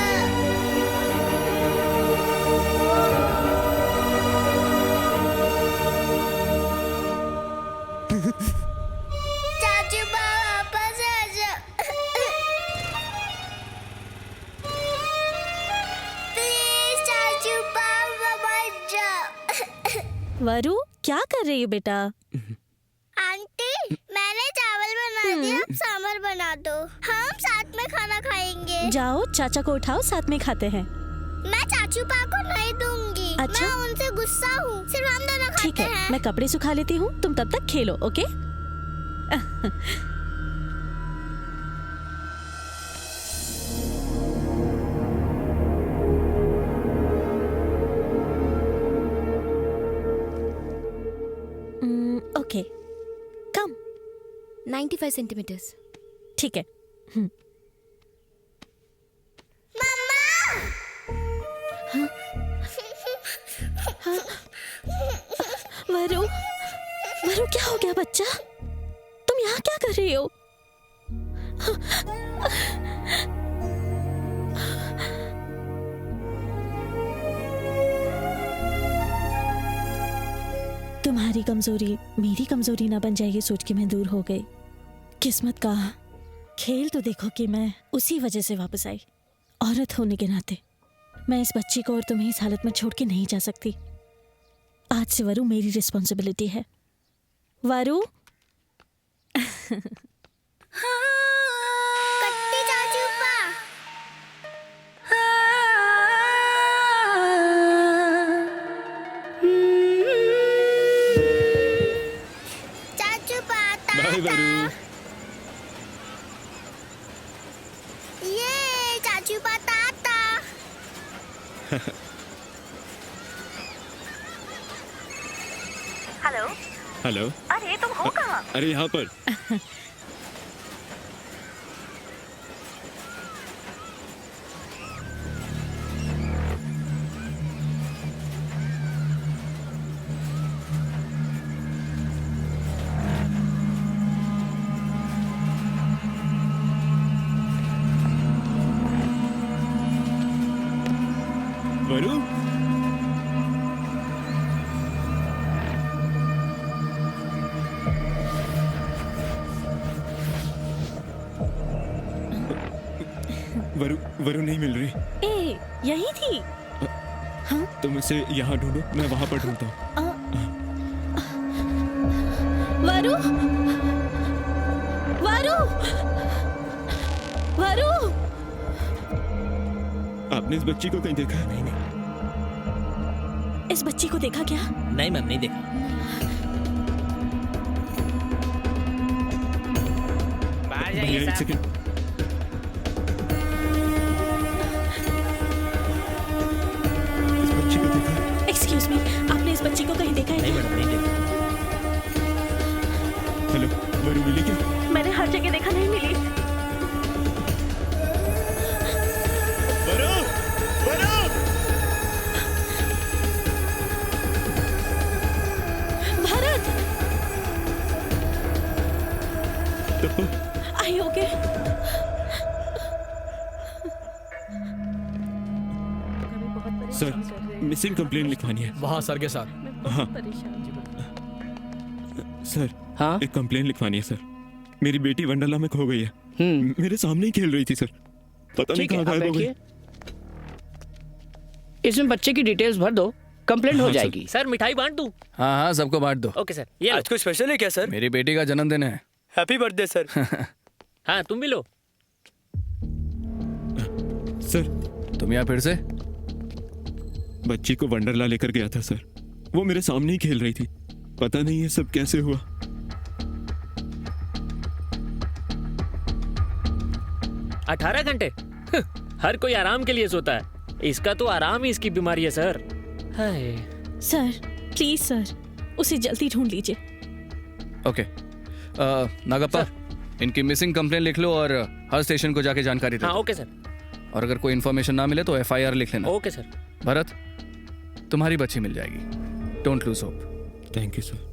Speaker 8: चाचू पा, वापस आ जाओ। प्लीज चाचू पा, वापस जाओ।
Speaker 5: वरु, क्या कर रही हो बेटा?
Speaker 8: आंटी, मैंने चावल बना दिया, आप सांभर बना दो। हम साथ में खाना खाएंगे।
Speaker 5: जाओ, चाचा को उठाओ, साथ में खाते हैं।
Speaker 8: मैं चाचू पा को नहीं दूंगी।
Speaker 5: अच्छा?
Speaker 8: मैं उनसे गुस्सा हूँ। सिर्फ हम दोनों
Speaker 5: ठीक
Speaker 8: खाते
Speaker 5: है,
Speaker 8: हैं।
Speaker 5: मैं कपड़े सुखा लेती हूँ, तुम तब तक खेलो, ओके? ओके, कम
Speaker 9: 95 सेंटीमीटर्स।
Speaker 5: ठीक है। वरु, वरु क्या हो गया बच्चा? तुम यहाँ क्या कर रही हो? तुम्हारी कमजोरी मेरी कमजोरी ना बन जाए, ये सोच के मैं दूर हो गई। किस्मत का खेल तो देखो कि मैं उसी वजह से वापस आई। औरत होने के नाते मैं इस बच्ची को और तुम्हें इस हालत में छोड़ के नहीं जा सकती। आज से वरु मेरी रिस्पॉन्सिबिलिटी है। वरु,
Speaker 8: कट्टी चाचू पा। चाचू पा,
Speaker 3: बाय वरु।
Speaker 8: ये चाचू पा ताता।
Speaker 5: हेलो।
Speaker 3: हेलो।
Speaker 5: अरे तुम हो कहाँ?
Speaker 3: अरे यहाँ पर। वरु, वरु, वरु नहीं मिल रही।
Speaker 5: ए, यही थी।
Speaker 3: तुम इसे यहाँ ढूंढो, मैं वहां पर ढूंढता हूँ।
Speaker 5: वरु, वरु, वरु,
Speaker 3: आपने इस बच्ची को कहीं देखा?
Speaker 14: नहीं नहीं,
Speaker 5: इस बच्ची को देखा क्या?
Speaker 14: नहीं मैम, नहीं देखा।
Speaker 17: बाहर
Speaker 3: भैया
Speaker 17: जाइए
Speaker 3: एक
Speaker 17: साहब।
Speaker 3: सेकंड। इस बच्ची को देखा?
Speaker 5: एक्सक्यूज मी, आपने इस बच्ची को कहीं देखा है?
Speaker 14: नहीं मैडम, नहीं देखा।
Speaker 3: हेलो, वरु मिली क्या?
Speaker 5: मैंने हर जगह देखा, नहीं मिली।
Speaker 3: Varu, Varu!
Speaker 5: Bharat, Are you okay?
Speaker 3: Sir, missing complaint लिखवानी है।
Speaker 4: वहाँ सर के साथ।
Speaker 3: सर हाँ एक कंप्लेन लिखवानी है सर। मेरी बेटी वंडरला में खो गई है। मेरे सामने ही खेल रही थी सर, पता नहीं कहाँ गायब हो गई।
Speaker 10: इसमें बच्चे की डिटेल्स भर दो, कंप्लेंट हो जाएगी।
Speaker 11: सर मिठाई बांट दूं?
Speaker 4: हाँ हाँ सबको बांट दो।
Speaker 11: Okay sir. ये
Speaker 15: आज कोई स्पेशल है क्या सर?
Speaker 4: मेरी बेटी का जन्मदिन है।
Speaker 15: Happy birthday sir.
Speaker 11: हाँ तुम भी लो।
Speaker 3: सर
Speaker 4: तुम यहाँ फिर से?
Speaker 3: बच्ची को वंडरला लेकर गया था सर, वो मेरे सामने ही खेल रही थी, पता नहीं ये सब कैसे हुआ।
Speaker 11: अठारह घंटे हर कोई आराम के लिए सोता है, इसका तो आराम ही इसकी बीमारी है sir. Hi
Speaker 5: sir please sir, उसे जल्दी ढूंढ लीजिए।
Speaker 4: ओके नागप्पा, इनकी मिसिंग कंप्लेन लिख लो और हर स्टेशन को जाके जानकारी दे दो।
Speaker 11: हाँ ओके सर।
Speaker 4: और अगर कोई इन्फॉर्मेशन ना मिले तो FIR लिख लेना।
Speaker 11: Okay sir.
Speaker 4: भरत, तुम्हारी बच्ची मिल जाएगी, don't lose hope.
Speaker 3: Thank you sir.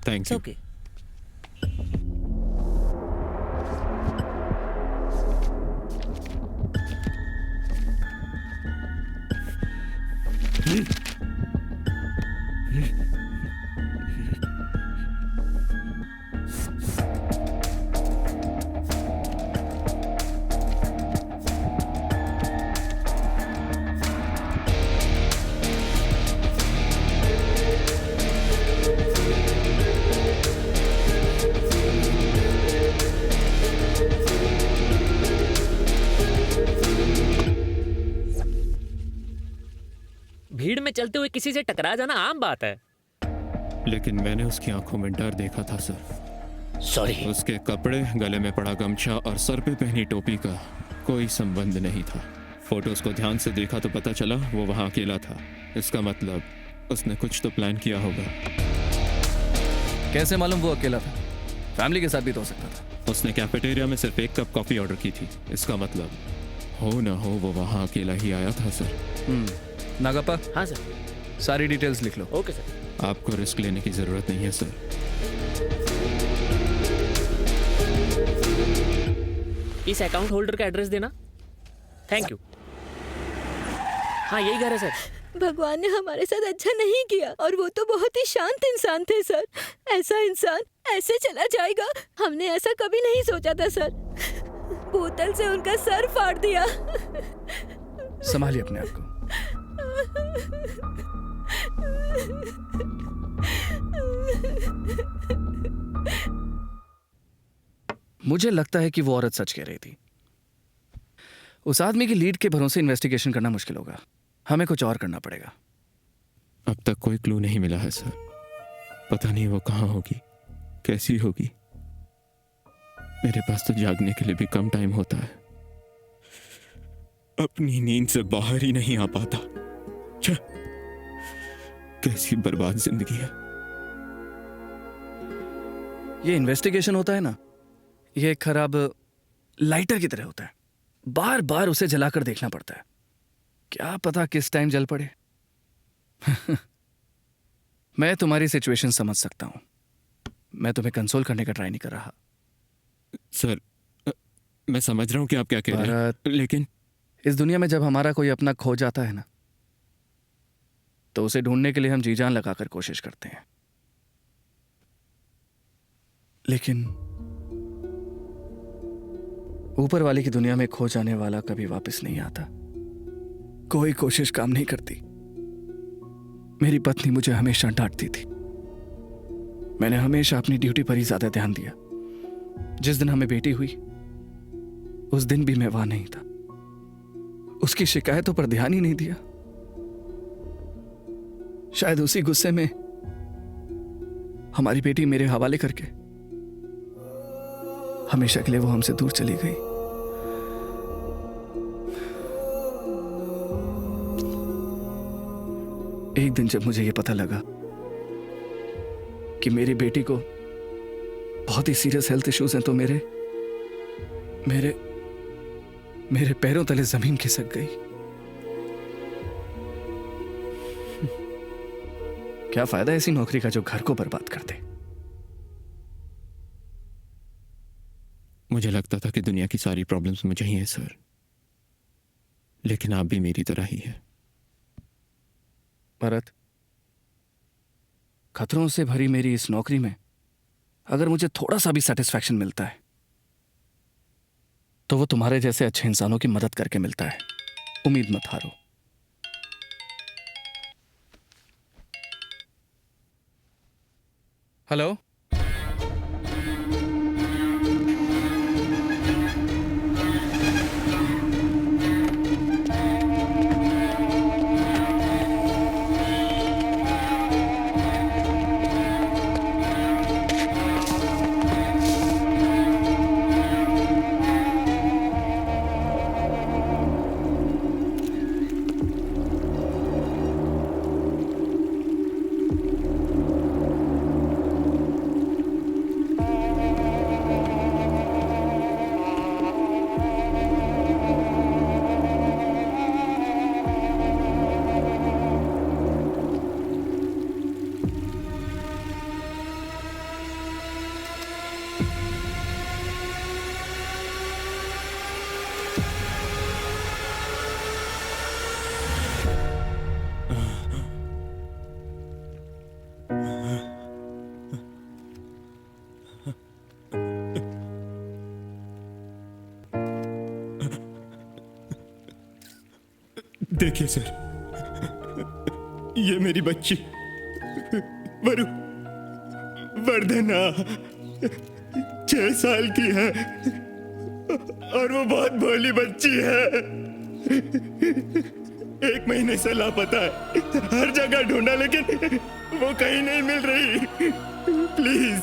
Speaker 3: Thank you.
Speaker 14: Okay
Speaker 11: भीड़ में चलते हुए किसी से टकरा जाना आम बात है।
Speaker 3: लेकिन मैंने उसकी आंखों में डर देखा था सर।
Speaker 10: सॉरी।
Speaker 3: उसके कपड़े, गले में पड़ा गमछा और सर पे पहनी टोपी का कोई संबंध नहीं था। फोटोज को ध्यान से देखा तो पता चला वो वहां अकेला था। इसका मतलब उसने कुछ तो प्लान किया होगा।
Speaker 4: कैसे मालूम वो अकेला था? फैमिली के साथ भी तो हो सकता था।
Speaker 3: उसने कैफेटेरिया में सिर्फ एक कप कॉफी ऑर्डर की थी। इसका मतलब हो ना हो वो वहां अकेला ही आया था सर।
Speaker 4: नागप्पा।
Speaker 11: हाँ सर।
Speaker 4: सारी डिटेल्स लिख लो।
Speaker 11: Okay sir.
Speaker 3: आपको रिस्क लेने की जरूरत नहीं है सर।
Speaker 11: इस अकाउंट होल्डर का एड्रेस देना। Thank you. हाँ यही घर है सर।
Speaker 9: भगवान ने हमारे साथ अच्छा नहीं किया, और वो तो बहुत ही शांत इंसान थे सर। ऐसा इंसान ऐसे चला जाएगा, हमने ऐसा कभी नहीं सोचा था सर। बोतल से उनका सर फाड़ दिया।
Speaker 4: संभालिए अपने आप को। मुझे लगता है कि वो औरत सच कह रही थी। उस आदमी की लीड के भरोसे इन्वेस्टिगेशन करना मुश्किल होगा, हमें कुछ और करना पड़ेगा।
Speaker 3: अब तक कोई क्लू नहीं मिला है सर। पता नहीं वो कहाँ होगी, कैसी होगी। मेरे पास तो जागने के लिए भी कम टाइम होता है, अपनी नींद से बाहर ही नहीं आ पाता। छे, कैसी बर्बाद जिंदगी है।
Speaker 4: ये इन्वेस्टिगेशन होता है ना, ये एक खराब लाइटर की तरह होता है। बार बार उसे जलाकर देखना पड़ता है, क्या पता किस टाइम जल पड़े। मैं तुम्हारी सिचुएशन समझ सकता हूं, मैं तुम्हें कंसोल करने का ट्राई नहीं कर रहा।
Speaker 3: सर मैं समझ रहा हूं कि आप क्या कह रहे हैं, लेकिन
Speaker 4: इस दुनिया में जब हमारा कोई अपना खो जाता है ना, तो उसे ढूंढने के लिए हम जी जान लगाकर कोशिश करते हैं। लेकिन ऊपर वाले की दुनिया में खो जाने वाला कभी वापस नहीं आता। कोई कोशिश काम नहीं करती। मेरी पत्नी मुझे हमेशा डांटती थी। मैंने हमेशा अपनी ड्यूटी पर ही ज्यादा ध्यान दिया। जिस दिन हमें बेटी हुई, उस दिन भी मैं वहां नहीं था। उसकी शिकायतों पर ध्यान ही नहीं दिया। शायद उसी गुस्से में हमारी बेटी मेरे हवाले करके हमेशा के लिए वो हमसे दूर चली गई। एक दिन जब मुझे यह पता लगा कि मेरी बेटी को बहुत ही सीरियस हेल्थ इश्यूज हैं, तो मेरे पैरों तले जमीन खिसक गई। क्या फायदा ऐसी नौकरी का जो घर को बर्बाद कर दे।
Speaker 3: मुझे लगता था कि दुनिया की सारी प्रॉब्लम्स मुझे ही हैं सर, लेकिन आप भी मेरी तरह ही है।
Speaker 4: भरत, खतरों से भरी मेरी इस नौकरी में अगर मुझे थोड़ा सा भी सेटिस्फैक्शन मिलता है तो वो तुम्हारे जैसे अच्छे इंसानों की मदद करके मिलता है। उम्मीद मत हारो। हेलो,
Speaker 1: देखिए सर, ये मेरी बच्ची वर्धना 6 साल की है और वो बहुत भोली बच्ची है। 1 महीने से लापता है, हर जगह ढूंढा लेकिन वो कहीं नहीं मिल रही। प्लीज,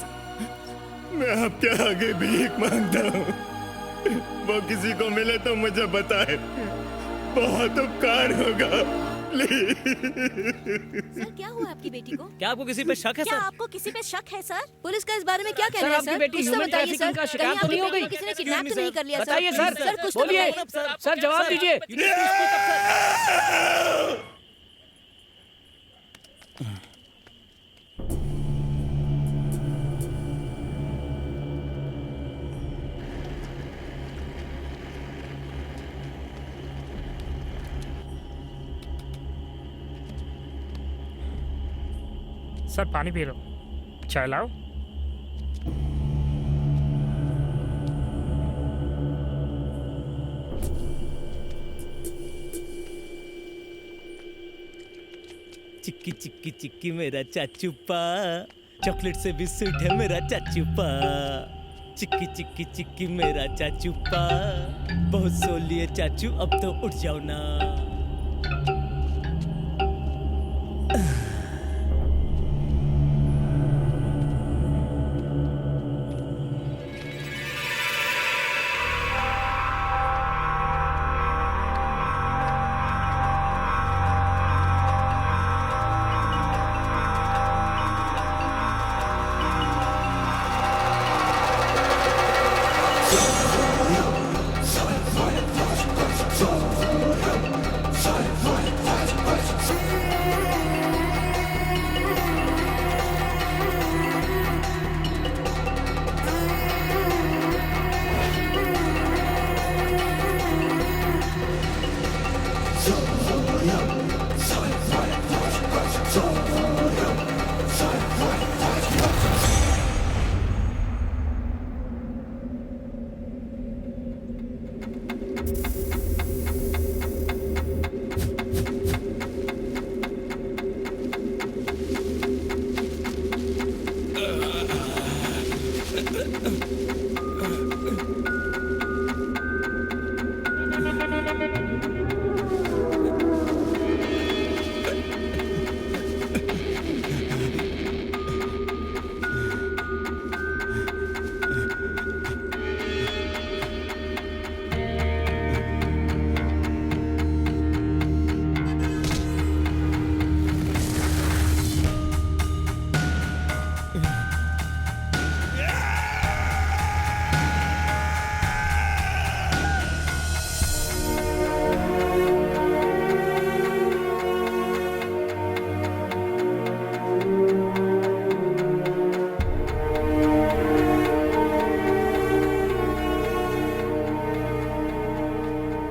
Speaker 1: मैं आपके आगे भीख मांगता हूँ, वो किसी को मिले तो मुझे बताए, बहुत उपकार होगा।
Speaker 5: सर, क्या हुआ आपकी बेटी को?
Speaker 11: क्या आपको किसी पे शक है
Speaker 5: क्या
Speaker 11: सर?
Speaker 5: आपको किसी पे शक है सर? पुलिस का इस बारे में क्या कहना
Speaker 10: सर,
Speaker 5: है
Speaker 10: आपकी
Speaker 5: सर?
Speaker 10: बेटी
Speaker 5: कुछ तो
Speaker 10: ह्यूमन
Speaker 5: बताइए
Speaker 10: ट्रैफिकिंग का
Speaker 5: सर।
Speaker 10: शिकार
Speaker 5: कहीं
Speaker 10: तो नहीं हो
Speaker 5: आपकी
Speaker 10: गई?
Speaker 5: बेटी को किसी ने किडनैप तो नहीं कर लिया सर?
Speaker 10: बताइए सर,
Speaker 5: सर कुछ तो
Speaker 10: बोलिए
Speaker 5: बताइए।
Speaker 10: सर, जवाब दीजिए।
Speaker 13: सर पानी पी लो, चाय लाओ।
Speaker 14: चिक्की चिक्की चिक्की मेरा चाचू पा, चॉकलेट से भी स्वीट है मेरा चाचू पा। चिक्की चिक्की चिक्की मेरा चाचू पा, बहुत सो लिए चाचू, अब तो उठ जाओ ना।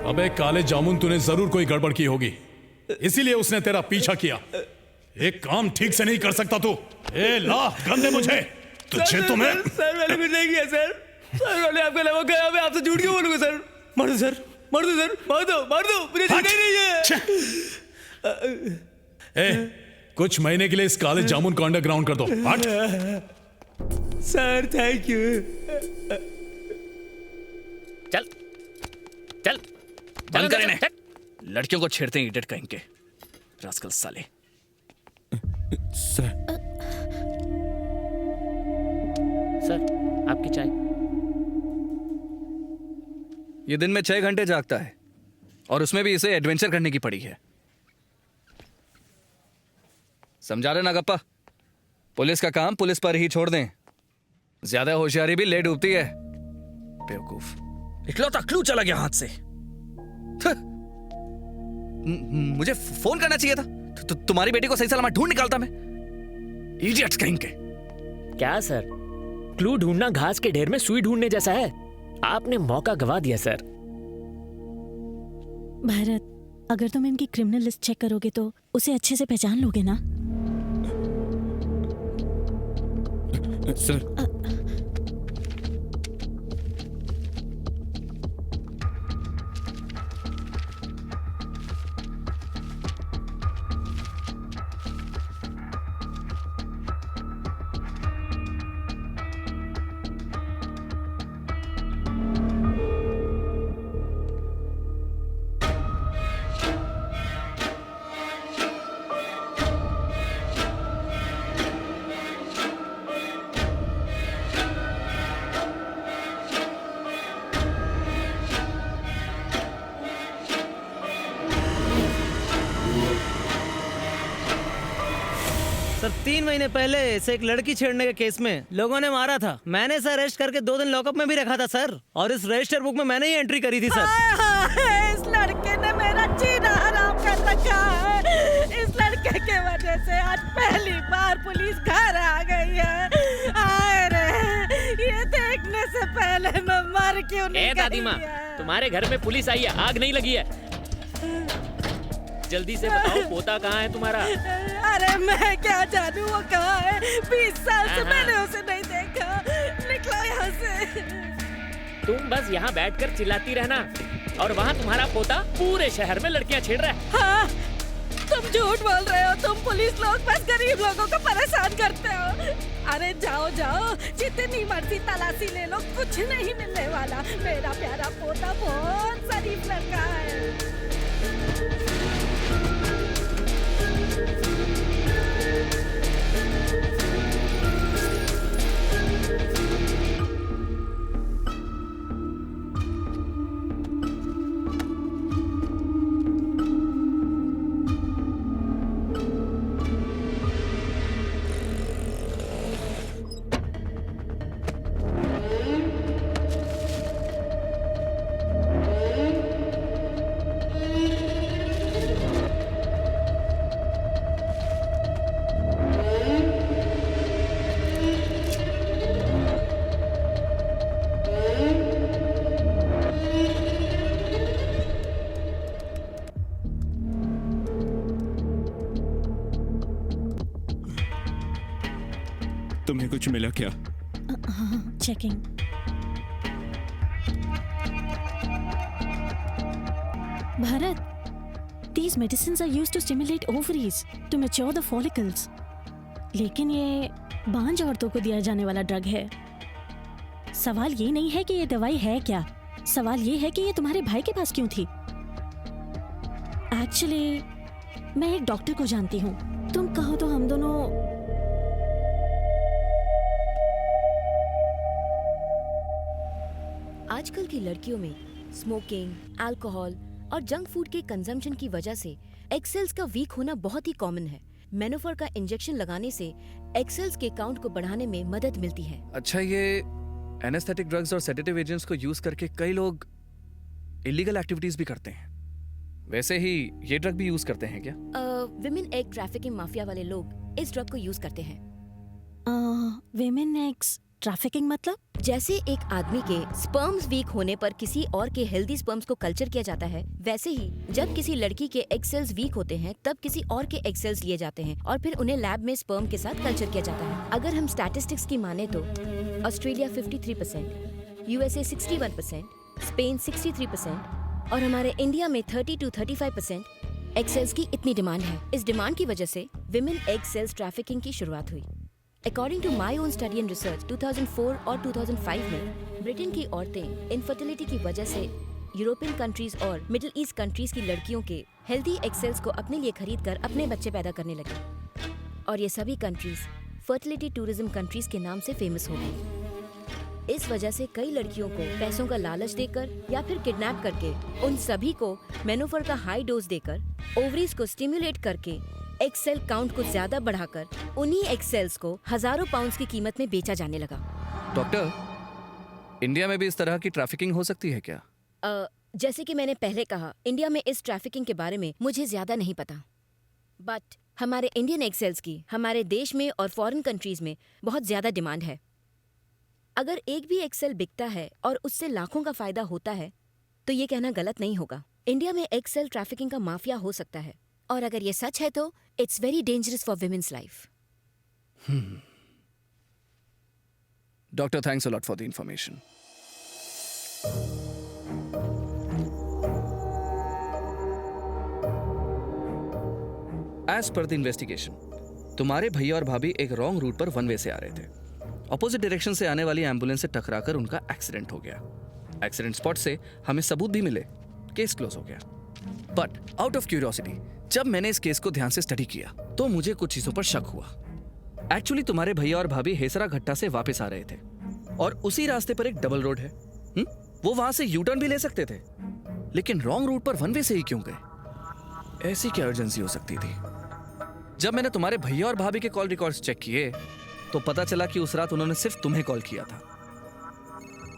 Speaker 12: अबे काले जामुन, तूने जरूर कोई गड़बड़ की होगी, इसीलिए उसने तेरा पीछा किया। एक काम ठीक से नहीं कर सकता तू। ए ला गन दे मुझे। तुझे तो मैं
Speaker 11: सर मैंने कुछ नहीं किया सर। सर मैंने आपके अलावा कहा, मैं आपसे झूठ क्यों बोलूंगा सर? मार दो सर, मार दो सर, मार दो, मुझे जीना ही नहीं है।
Speaker 12: ए, कुछ महीने के लिए इस काले जामुन को अंडरग्राउंड कर दो। हट।
Speaker 11: Sir thank you. चल चल
Speaker 4: बंद कर इन्हें। लड़कियों को छेड़ते हैं इडियट कहेंगे, रास्कल साले।
Speaker 3: सर
Speaker 11: आपकी चाय।
Speaker 4: ये दिन में 6 घंटे जागता है और उसमें भी इसे एडवेंचर करने की पड़ी है। समझा रहे ना गप्पा? पुलिस का काम पुलिस पर ही छोड़ दें। ज्यादा होशियारी भी ले डूबती है। बेवकूफ, इकलौता क्लू चला गया हाथ से। मुझे फोन करना चाहिए था। तुम्हारी बेटी को सही सलामत ढूंढ निकालता मैं। इडियट्स कहेंगे।
Speaker 11: क्या सर, क्लू ढूंढना घास के ढेर में सुई ढूंढने जैसा है। आपने मौका गवा दिया सर।
Speaker 5: भारत, अगर तुम इनकी क्रिमिनल लिस्ट चेक करोगे तो उसे अच्छे से पहचान लोगे ना?
Speaker 3: सर
Speaker 14: सर 3 महीने पहले इसे एक लड़की छेड़ने के केस में लोगों ने मारा था। मैंने इसे अरेस्ट करके 2 दिन लॉकअप में भी रखा था सर, और इस रजिस्टर बुक में मैंने ही एंट्री करी थी सर।
Speaker 5: इस लड़के ने मेरा जीना हराम कर रखा है। इस लड़के के वजह से आज पहली बार पुलिस घर आ गई है। आए रे, ये देखने से पहले मैं मर क्यों नहीं गई?
Speaker 11: दादी माँ, तुम्हारे घर में पुलिस आई है, आग नहीं लगी है। जल्दी से बताओ पोता कहाँ है तुम्हारा?
Speaker 5: अरे मैं क्या जानूं वो कहाँ है? 20 साल से मैंने उसे नहीं देखा। निकलो यहाँ से।
Speaker 11: तुम बस यहाँ बैठकर चिल्लाती रहना, और वहाँ तुम्हारा पोता पूरे शहर में लड़कियाँ छेड़ रहा है।
Speaker 5: हाँ, तुम झूठ बोल रहे हो। तुम पुलिस लोग बस गरीब लोगों को परेशान करते हो। अरे जाओ जाओ, जितनी मर्जी तलाशी ले लो, कुछ नहीं मिलने वाला। मेरा प्यारा पोता बहुत शरीफ लड़का है।
Speaker 3: तुम्हें कुछ मिला क्या?
Speaker 5: हाँ, checking. Bharat, these medicines are used to stimulate ovaries to mature the follicles. लेकिन ये बांझ औरतों को दिया जाने वाला ड्रग है। सवाल ये नहीं है कि ये दवाई है क्या, सवाल ये है कि ये तुम्हारे भाई के पास क्यों थी। एक्चुअली मैं एक डॉक्टर को जानती हूँ। तुम कहो तो हम दोनों
Speaker 9: आजकल की लड़कियों में स्मोकिंग, अल्कोहल और जंक फूड के कंजम्पशन की वजह से एग सेल्स का वीक होना बहुत ही कॉमन है। मेनोफॉर का इंजेक्शन लगाने से एग सेल्स के काउंट को बढ़ाने में मदद मिलती है।
Speaker 4: अच्छा, ये एनेस्थेटिक ड्रग्स और सेडेटिव एजेंट्स को यूज करके कई लोग इलीगल एक्टिविटीज भी करते हैं। वैसे ही ये ड्रग भी यूज करते हैं क्या?
Speaker 9: विमेन एग ट्रैफिकिंग माफिया वाले लोग इस ड्रग को यूज करते हैं।
Speaker 5: विमेन एग्स ट्रैफिकिंग मतलब?
Speaker 9: जैसे एक आदमी के स्पर्म्स वीक होने पर किसी और के हेल्दी स्पर्म्स को कल्चर किया जाता है, वैसे ही जब किसी लड़की के एग सेल्स वीक होते हैं तब किसी और के एग सेल्स लिए जाते हैं और फिर उन्हें लैब में स्पर्म के साथ कल्चर किया जाता है। अगर हम स्टैटिस्टिक्स की माने तो ऑस्ट्रेलिया 53%, यूएसए 61%, स्पेन 63% और हमारे इंडिया में 30 to 35% एग सेल्स की इतनी डिमांड है। इस डिमांड की वजह से विमेन एग सेल्स ट्रैफिकिंग की शुरुआत हुई। According to my own study and research, 2004 और 2005 में ब्रिटेन की औरतें इनफर्टिलिटी की वजह से यूरोपियन कंट्रीज और मिडिल ईस्ट कंट्रीज की लड़कियों के हेल्दी एग सेल्स को अपने लिए खरीद कर अपने बच्चे पैदा करने लगी और ये सभी कंट्रीज फर्टिलिटी टूरिज्म कंट्रीज के नाम से फेमस हो गई। इस वजह से कई लड़कियों को पैसों का लालच देकर या फिर किडनैप करके उन सभी को मेनोफर का हाई डोज देकर ओवरीज को स्टिमुलेट करके एग सेल काउंट को ज्यादा बढ़ाकर उन्हीं एग सेल्स को हजारों पाउंड्स की कीमत में बेचा जाने लगा।
Speaker 4: डॉक्टर, इंडिया में भी इस तरह की ट्रैफिकिंग हो सकती है क्या?
Speaker 9: जैसे कि मैंने पहले कहा, इंडिया में इस ट्रैफिकिंग के बारे में मुझे ज्यादा नहीं पता, बट हमारे इंडियन एग सेल्स की हमारे देश में और फॉरेन कंट्रीज में बहुत ज्यादा डिमांड है। अगर एक भी एग सेल बिकता है और उससे लाखों का फायदा होता है तो ये कहना गलत नहीं होगा। इंडिया में एग सेल ट्रैफिकिंग का माफिया हो सकता है और अगर ये सच है तो it's very dangerous for women's life.
Speaker 4: Doctor, thanks a lot for the information. As per the investigation, तुम्हारे भैया और भाभी एक रॉन्ग रूट पर वन वे से आ रहे थे। ऑपोजिट डायरेक्शन से आने वाली एम्बुलेंस से टकराकर उनका एक्सीडेंट हो गया। एक्सीडेंट स्पॉट से हमें सबूत भी मिले, केस क्लोज हो गया। बट आउट ऑफ क्यूरियोसिटी, जब मैंने इस केस को ध्यान से स्टडी किया तो मुझे कुछ चीजों पर शक हुआ। एक्चुअली तुम्हारे भैया और भाभी हेसरा घट्टा से वापस आ रहे थे और उसी रास्ते पर एक डबल रोड है। वो वहां से यू टर्न भी ले सकते थे, लेकिन रॉन्ग रूट पर वन वे से ही क्यों गए? ऐसी क्या अर्जेंसी हो सकती थी? जब मैंने तुम्हारे भैया और भाभी के कॉल रिकॉर्ड्स चेक किए तो पता चला कि उस रात उन्होंने सिर्फ तुम्हें कॉल किया था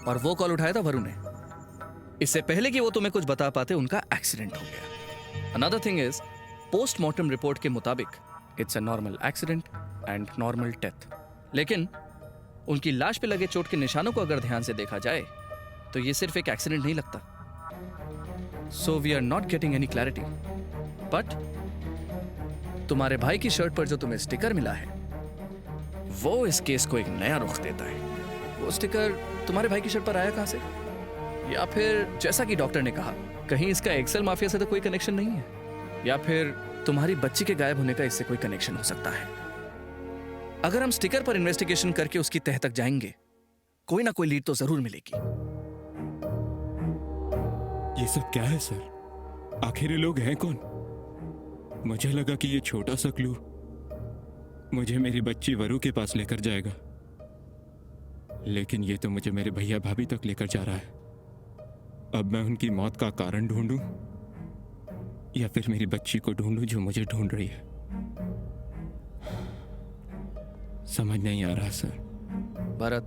Speaker 4: और वो कॉल उठाया था वरुण ने। इससे पहले कि वो तुम्हें कुछ बता पाते उनका एक्सीडेंट हो गया। Another thing is, postmortem report के मुताबिक it's a normal accident and normal death, लेकिन उनकी लाश पे लगे चोट के निशानों को अगर ध्यान से देखा जाए तो ये सिर्फ एक एक्सीडेंट नहीं लगता। So we are not getting any clarity. But तुम्हारे भाई की शर्ट पर जो तुम्हें स्टिकर मिला है वो इस केस को एक नया रुख देता है। वो स्टिकर तुम्हारे भाई की शर्ट पर आया कहां से? या फिर जैसा कि डॉक्टर ने कहा, कहीं इसका एक्सेल माफिया से तो कोई कनेक्शन नहीं है, या फिर तुम्हारी बच्ची के गायब होने का इससे कोई कनेक्शन हो सकता है। अगर हम स्टिकर पर इन्वेस्टिगेशन करके उसकी तह तक जाएंगे, कोई ना कोई लीड तो जरूर मिलेगी।
Speaker 3: ये सब क्या है सर? आखिर ये लोग हैं कौन? मुझे लगा कि ये छोटा सा क्लू मुझे मेरी बच्ची वरु के पास लेकर जाएगा, लेकिन ये तो मुझे मेरे भैया भाभी तक लेकर जा रहा है। अब मैं उनकी मौत का कारण ढूंढूं या फिर मेरी बच्ची को ढूंढूं जो मुझे ढूंढ रही है? समझ नहीं आ रहा सर।
Speaker 4: भरत,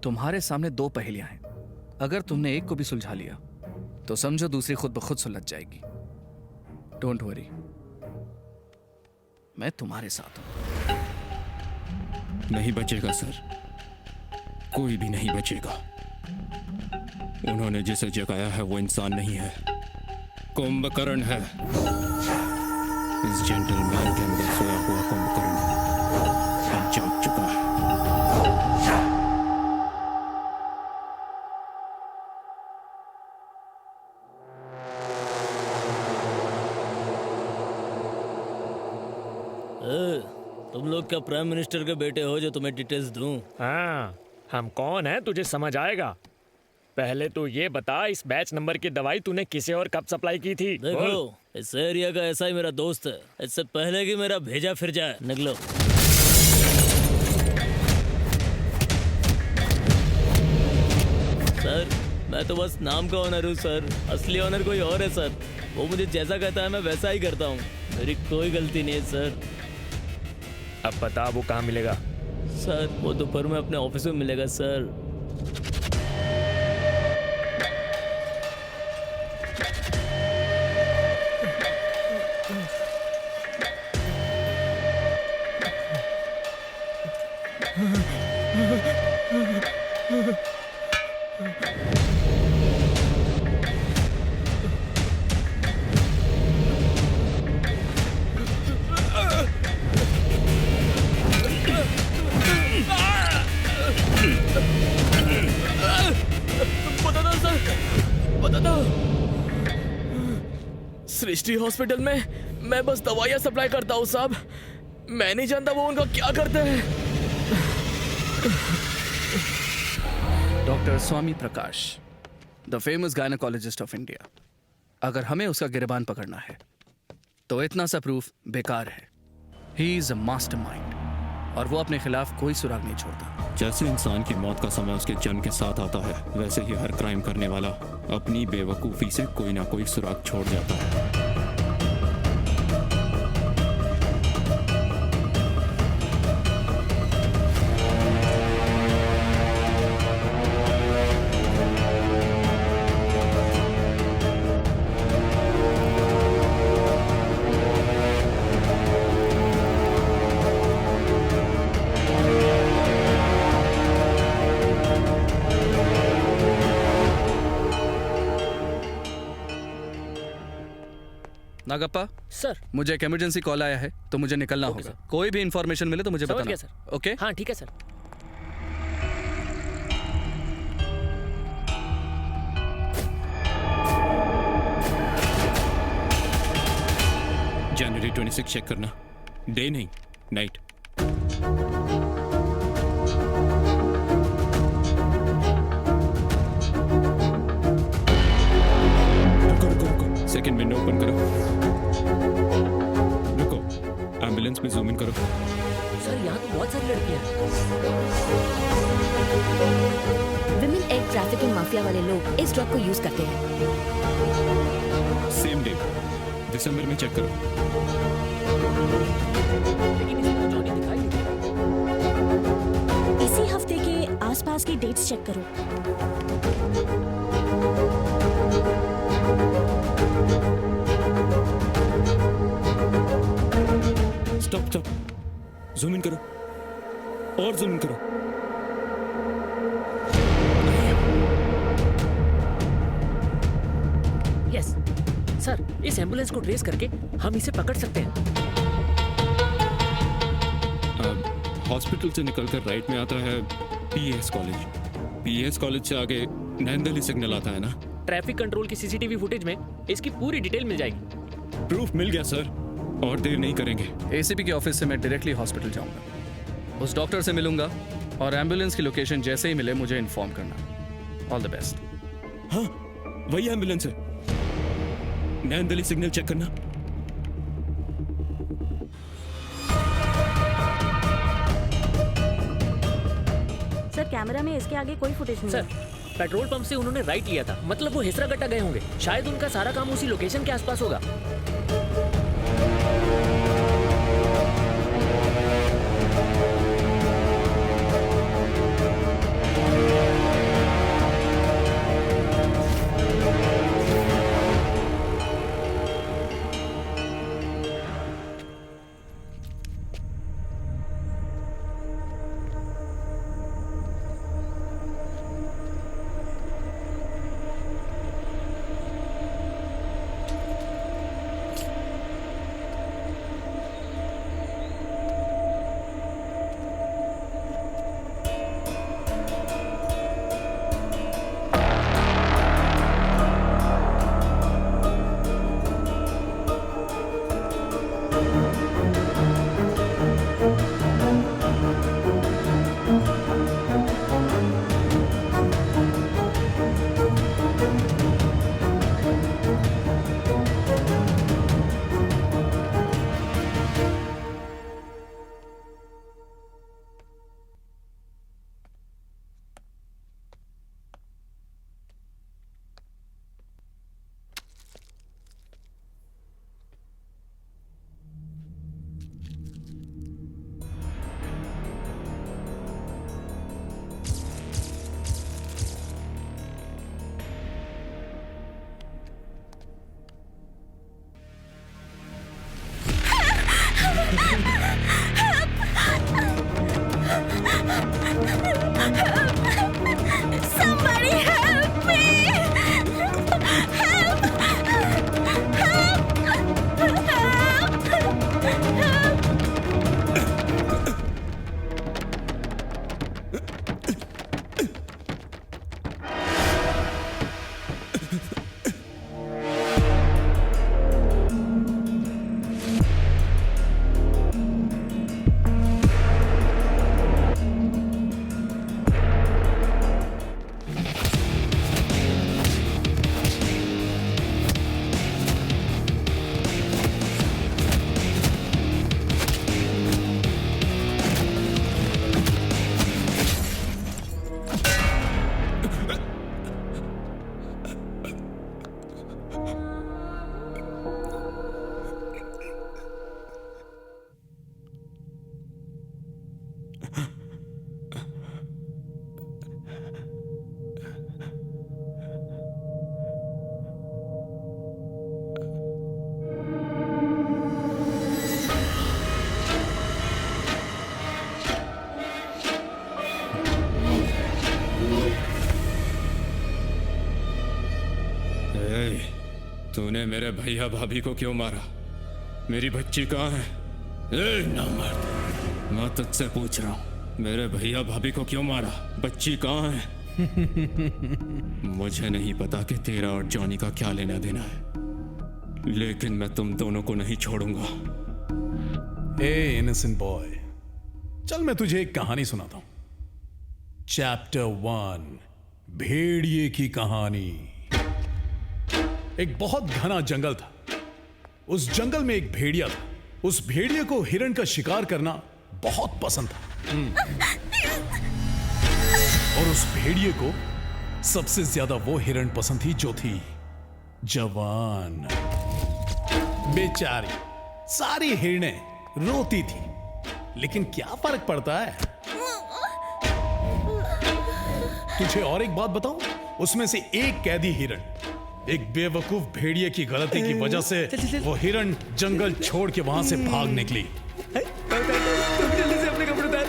Speaker 4: तुम्हारे सामने दो पहेलियां हैं। अगर तुमने एक को भी सुलझा लिया तो समझो दूसरी खुद ब खुद सुलझ जाएगी। डोंट वरी, मैं तुम्हारे साथ हूं।
Speaker 3: नहीं बचेगा सर, कोई भी नहीं बचेगा। उन्होंने जिसे जगाया है वो इंसान नहीं है, कुंभकर्ण है। इस जेंटलमैन के अंदर सोया हुआ कुंभकर्ण अब जाग चुका है।
Speaker 14: तुम लोग क्या प्राइम मिनिस्टर के बेटे हो जो तुम्हें डिटेल्स दूं?
Speaker 11: हाँ, हम कौन है तुझे समझ आएगा। पहले तो ये बता, इस बैच नंबर की दवाई तूने किसे और कब सप्लाई की थी?
Speaker 14: देखो, इस एरिया का ऐसा ही मेरा दोस्त है, इससे पहले कि मेरा भेजा फिर जाए। निकलो। सर, मैं तो बस नाम का ऑनर हूँ सर, असली ऑनर कोई और है सर। वो मुझे जैसा कहता है मैं वैसा ही करता हूँ, मेरी कोई गलती नहीं है सर।
Speaker 11: अब बता वो कहाँ मिलेगा?
Speaker 14: सर, वो दोपहर में अपने ऑफिस में मिलेगा सर।
Speaker 4: बता दो। सृष्टि हॉस्पिटल में मैं बस दवाइयाँ सप्लाई करता हूँ साहब। मैं नहीं जानता वो उनका क्या करते हैं। Doctor Swami Prakash, the famous gynaecologist of India. अगर हमें उसका गिरबान पकड़ना है तो इतना सा प्रूफ बेकार है। ही इज अ मास्टरमाइंड और वो अपने खिलाफ कोई सुराग नहीं छोड़ता।
Speaker 3: जैसे इंसान की मौत का समय उसके जन्म के साथ आता है, वैसे ही हर क्राइम करने वाला अपनी बेवकूफ़ी से कोई ना कोई सुराग छोड़ जाता है।
Speaker 4: नागप्पा
Speaker 11: सर,
Speaker 4: मुझे एक इमरजेंसी कॉल आया है तो मुझे निकलना होगा। कोई भी इंफॉर्मेशन मिले तो मुझे बताना।
Speaker 11: सर।
Speaker 4: ओके?
Speaker 11: हाँ ठीक है सर।
Speaker 3: जनवरी 26 चेक करना। डे नहीं, नाइट। सेकंड विंडो ओपन करो। रुको, एम्बुलेंस में जूम इन करो।
Speaker 11: सर यहाँ तो बहुत सारी लड़कियाँ हैं।
Speaker 9: विमेन एग ट्रैफिकिंग माफिया वाले लोग इस ड्रग को यूज करते हैं।
Speaker 3: सेम डे, दिसंबर में चेक करो।
Speaker 11: लेकिन इसमें तो जॉनी दिखाई नहीं दे।
Speaker 5: इसी हफ्ते के आसपास की डेट्स चेक करो।
Speaker 3: स्टॉप, जूम इन करो और जूम इन करो।
Speaker 11: यस सर, इस एम्बुलेंस को ट्रेस करके हम इसे पकड़ सकते हैं।
Speaker 3: हॉस्पिटल से निकलकर राइट में आता है पीएस कॉलेज। पीएस कॉलेज से आगे नैनदली सिग्नल आता है ना।
Speaker 11: ट्रैफिक कंट्रोल की सीसीटीवी फुटेज में इसकी पूरी डिटेल मिल जाएगी।
Speaker 3: प्रूफ मिल गया सर, और देर नहीं करेंगे।
Speaker 4: एसीपी के ऑफिस से मैं डायरेक्टली हॉस्पिटल जाऊंगा, उस डॉक्टर से मिलूंगा और एम्बुलेंस की लोकेशन जैसे ही मिले मुझे इन्फॉर्म करना। All the best.
Speaker 3: हाँ, वही एम्बुलेंस है। नैनदली सिग्नल चेक करना।
Speaker 5: सर, कैमरा में इसके आगे कोई फुटेज नहीं
Speaker 11: सर,
Speaker 5: है।
Speaker 11: पेट्रोल पंप से उन्होंने राइट लिया था, मतलब वो हेसरागट्टा गए होंगे। शायद उनका सारा काम उसी लोकेशन के आसपास होगा।
Speaker 3: तूने मेरे भैया भाभी को क्यों मारा? मेरी बच्ची कहाँ है? ए नामर्द, मैं तुझसे पूछ रहा हूँ, मेरे भैया भाभी को क्यों मारा? बच्ची कहाँ है? मुझे नहीं पता कि तेरा और जॉनी का क्या लेना देना है, लेकिन मैं तुम दोनों को नहीं छोड़ूंगा।
Speaker 12: ए इनोसेंट बॉय, चल मैं तुझे एक कहानी सुनाता हूं। चैप्टर 1, भेड़िए की कहानी। एक बहुत घना जंगल था। उस जंगल में एक भेड़िया था। उस भेड़िए को हिरण का शिकार करना बहुत पसंद था। और उस भेड़िए को सबसे ज्यादा वो हिरण पसंद थी जो थी जवान। बेचारी सारी हिरणें रोती थी, लेकिन क्या फर्क पड़ता है? तुझे और एक बात बताऊं, उसमें से एक कैदी हिरण एक बेवकूफ भेड़िए की गलती की वजह से वो हिरण जंगल छोड़ के वहां से भाग निकली।
Speaker 15: जल्दी से अपने कपड़े उतार।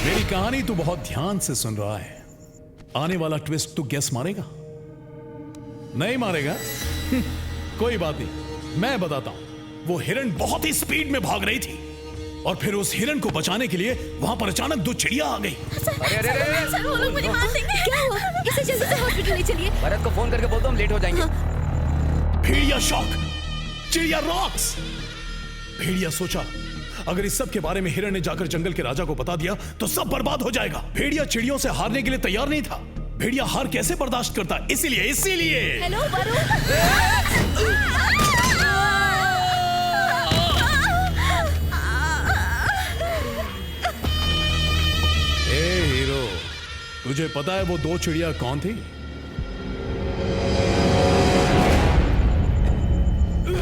Speaker 12: मेरी कहानी तू बहुत ध्यान से सुन रहा है। आने वाला ट्विस्ट तू गेस मारेगा? नहीं मारेगा? कोई बात नहीं, मैं बताता हूं। वो हिरण बहुत ही स्पीड में भाग रही थी और फिर उस हिरण को बचाने के लिए वहां पर अचानक 2 चिड़िया आ गई।
Speaker 16: सर, वो लोग मुझे मार देंगे। क्या हुआ? इसे जल्दी से हॉस्पिटल ले चलिए।
Speaker 15: भरत को फोन करके बोल दो, हम लेट हो जाएंगे।
Speaker 12: भेड़िया शॉक, चिड़िया रॉक्स। भेड़िया सोचा, अगर इस सब के बारे में हिरण ने जाकर जंगल के राजा को बता दिया तो सब बर्बाद हो जाएगा। भेड़िया चिड़ियों से हारने के लिए तैयार नहीं था। भेड़िया हार कैसे बर्दाश्त करता? इसीलिए
Speaker 16: हेलो वरुण।
Speaker 12: ए हीरो, तुझे पता है वो 2 चिड़िया कौन थी?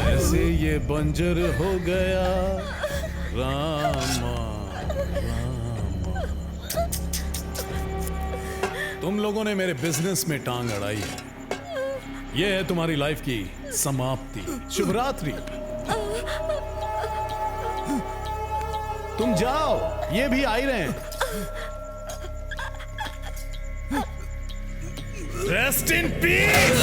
Speaker 12: ऐसे ये बंजर हो गया रामा, रामा। तुम लोगों ने मेरे बिजनेस में टांग अड़ाई है। ये है तुम्हारी लाइफ की समाप्ति। शुभ रात्रि। तुम जाओ, ये भी आ ही रहे हैं। Rest in peace.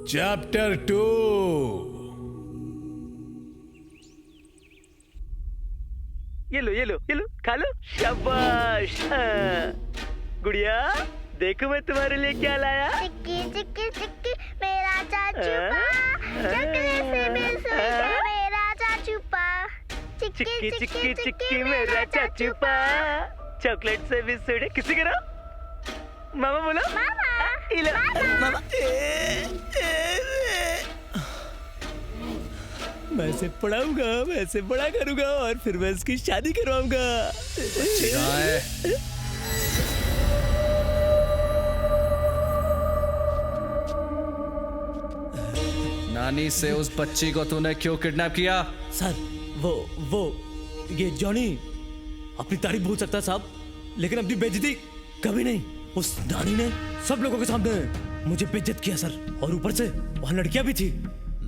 Speaker 12: चैप्टर 2।
Speaker 13: ये लो खा लो। शाबाश। गुड़िया देखो मैं तुम्हारे लिए क्या लाया।
Speaker 8: चिक्की चिक्की चिक्की मेरा चाचू पा, चकले से भी स्वीट है मेरा चाचू पा।
Speaker 13: चिक्की चिक्की चिक्की मेरा चाचू पा, चॉकलेट से भी स्वीट है। किसी करो मामा बोलो। मामा मैं इसे पढ़ाऊंगा, मैं इसे बड़ा करूंगा और फिर मैं इसकी शादी करवाऊंगा।
Speaker 4: नानी से उस बच्ची को तूने क्यों किडनैप किया?
Speaker 20: सर वो ये जॉनी अपनी तारीफ भूल सकता है साहब, लेकिन अपनी बेइज्जती कभी नहीं। उस नानी ने सब लोगों के सामने मुझे बेइज्जत किया सर, और ऊपर से वहां लड़कियां भी थी।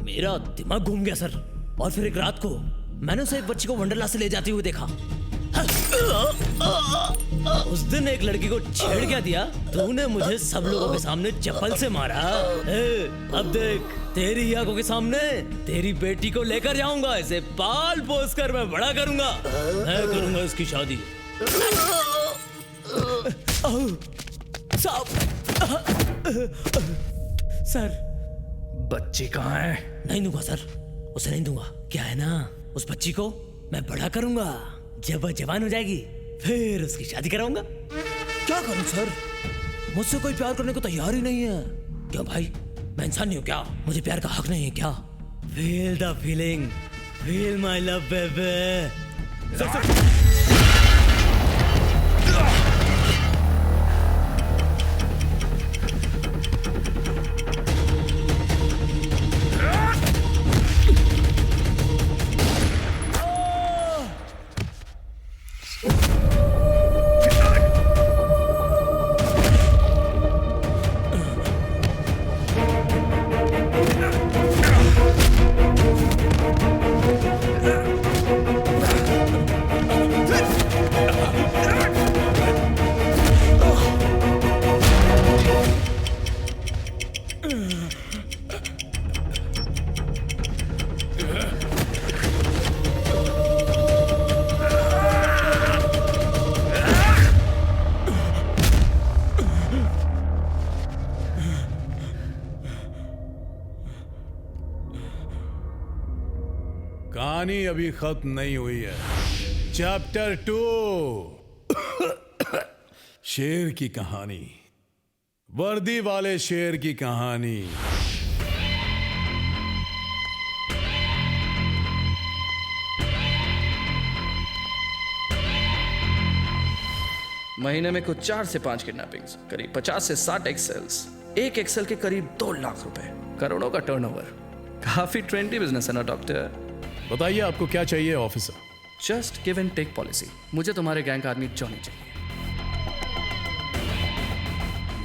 Speaker 20: मेरा दिमाग घूम गया सर। और फिर एक रात को मैंने उसे एक बच्ची को वंडरला से ले जाते हुए देखा। उस दिन एक लड़की को छेड़ क्या दिया, तूने मुझे सब लोगों के सामने चप्पल से मारा। अब देख तेरी आंखों के सामने तेरी बेटी को लेकर जाऊंगा, इसे पाल पोस कर मैं बड़ा करूंगा, मैं करूंगा इसकी शादी। सर
Speaker 4: बच्ची कहाँ है?
Speaker 20: नहीं दूंगा सर, उसे नहीं दूंगा। क्या है ना, उस बच्ची को मैं बड़ा करूंगा, जब वह जवान हो जाएगी फिर उसकी शादी कराऊंगा। क्या करूं सर, मुझसे कोई प्यार करने को तैयार ही नहीं है। क्यों भाई, मैं इंसान नहीं हूं क्या? मुझे प्यार का हक नहीं है क्या? Feel the feeling, feel my love baby.
Speaker 12: कहानी अभी खत्म नहीं हुई है। चैप्टर 2, शेर की कहानी, वर्दी वाले शेर की कहानी।
Speaker 4: महीने में कुछ 4 से 5 किडनैपिंग्स, करीब 50 से 60 एक्सेल्स, एक एक्सेल के करीब 2 लाख रुपए, करोड़ों का टर्नओवर। काफी ट्रेंडी बिजनेस है ना डॉक्टर?
Speaker 12: बताइए आपको क्या चाहिए officer?
Speaker 4: Just give and take policy. मुझे तुम्हारे गैंग का आदमी जॉनी चाहिए।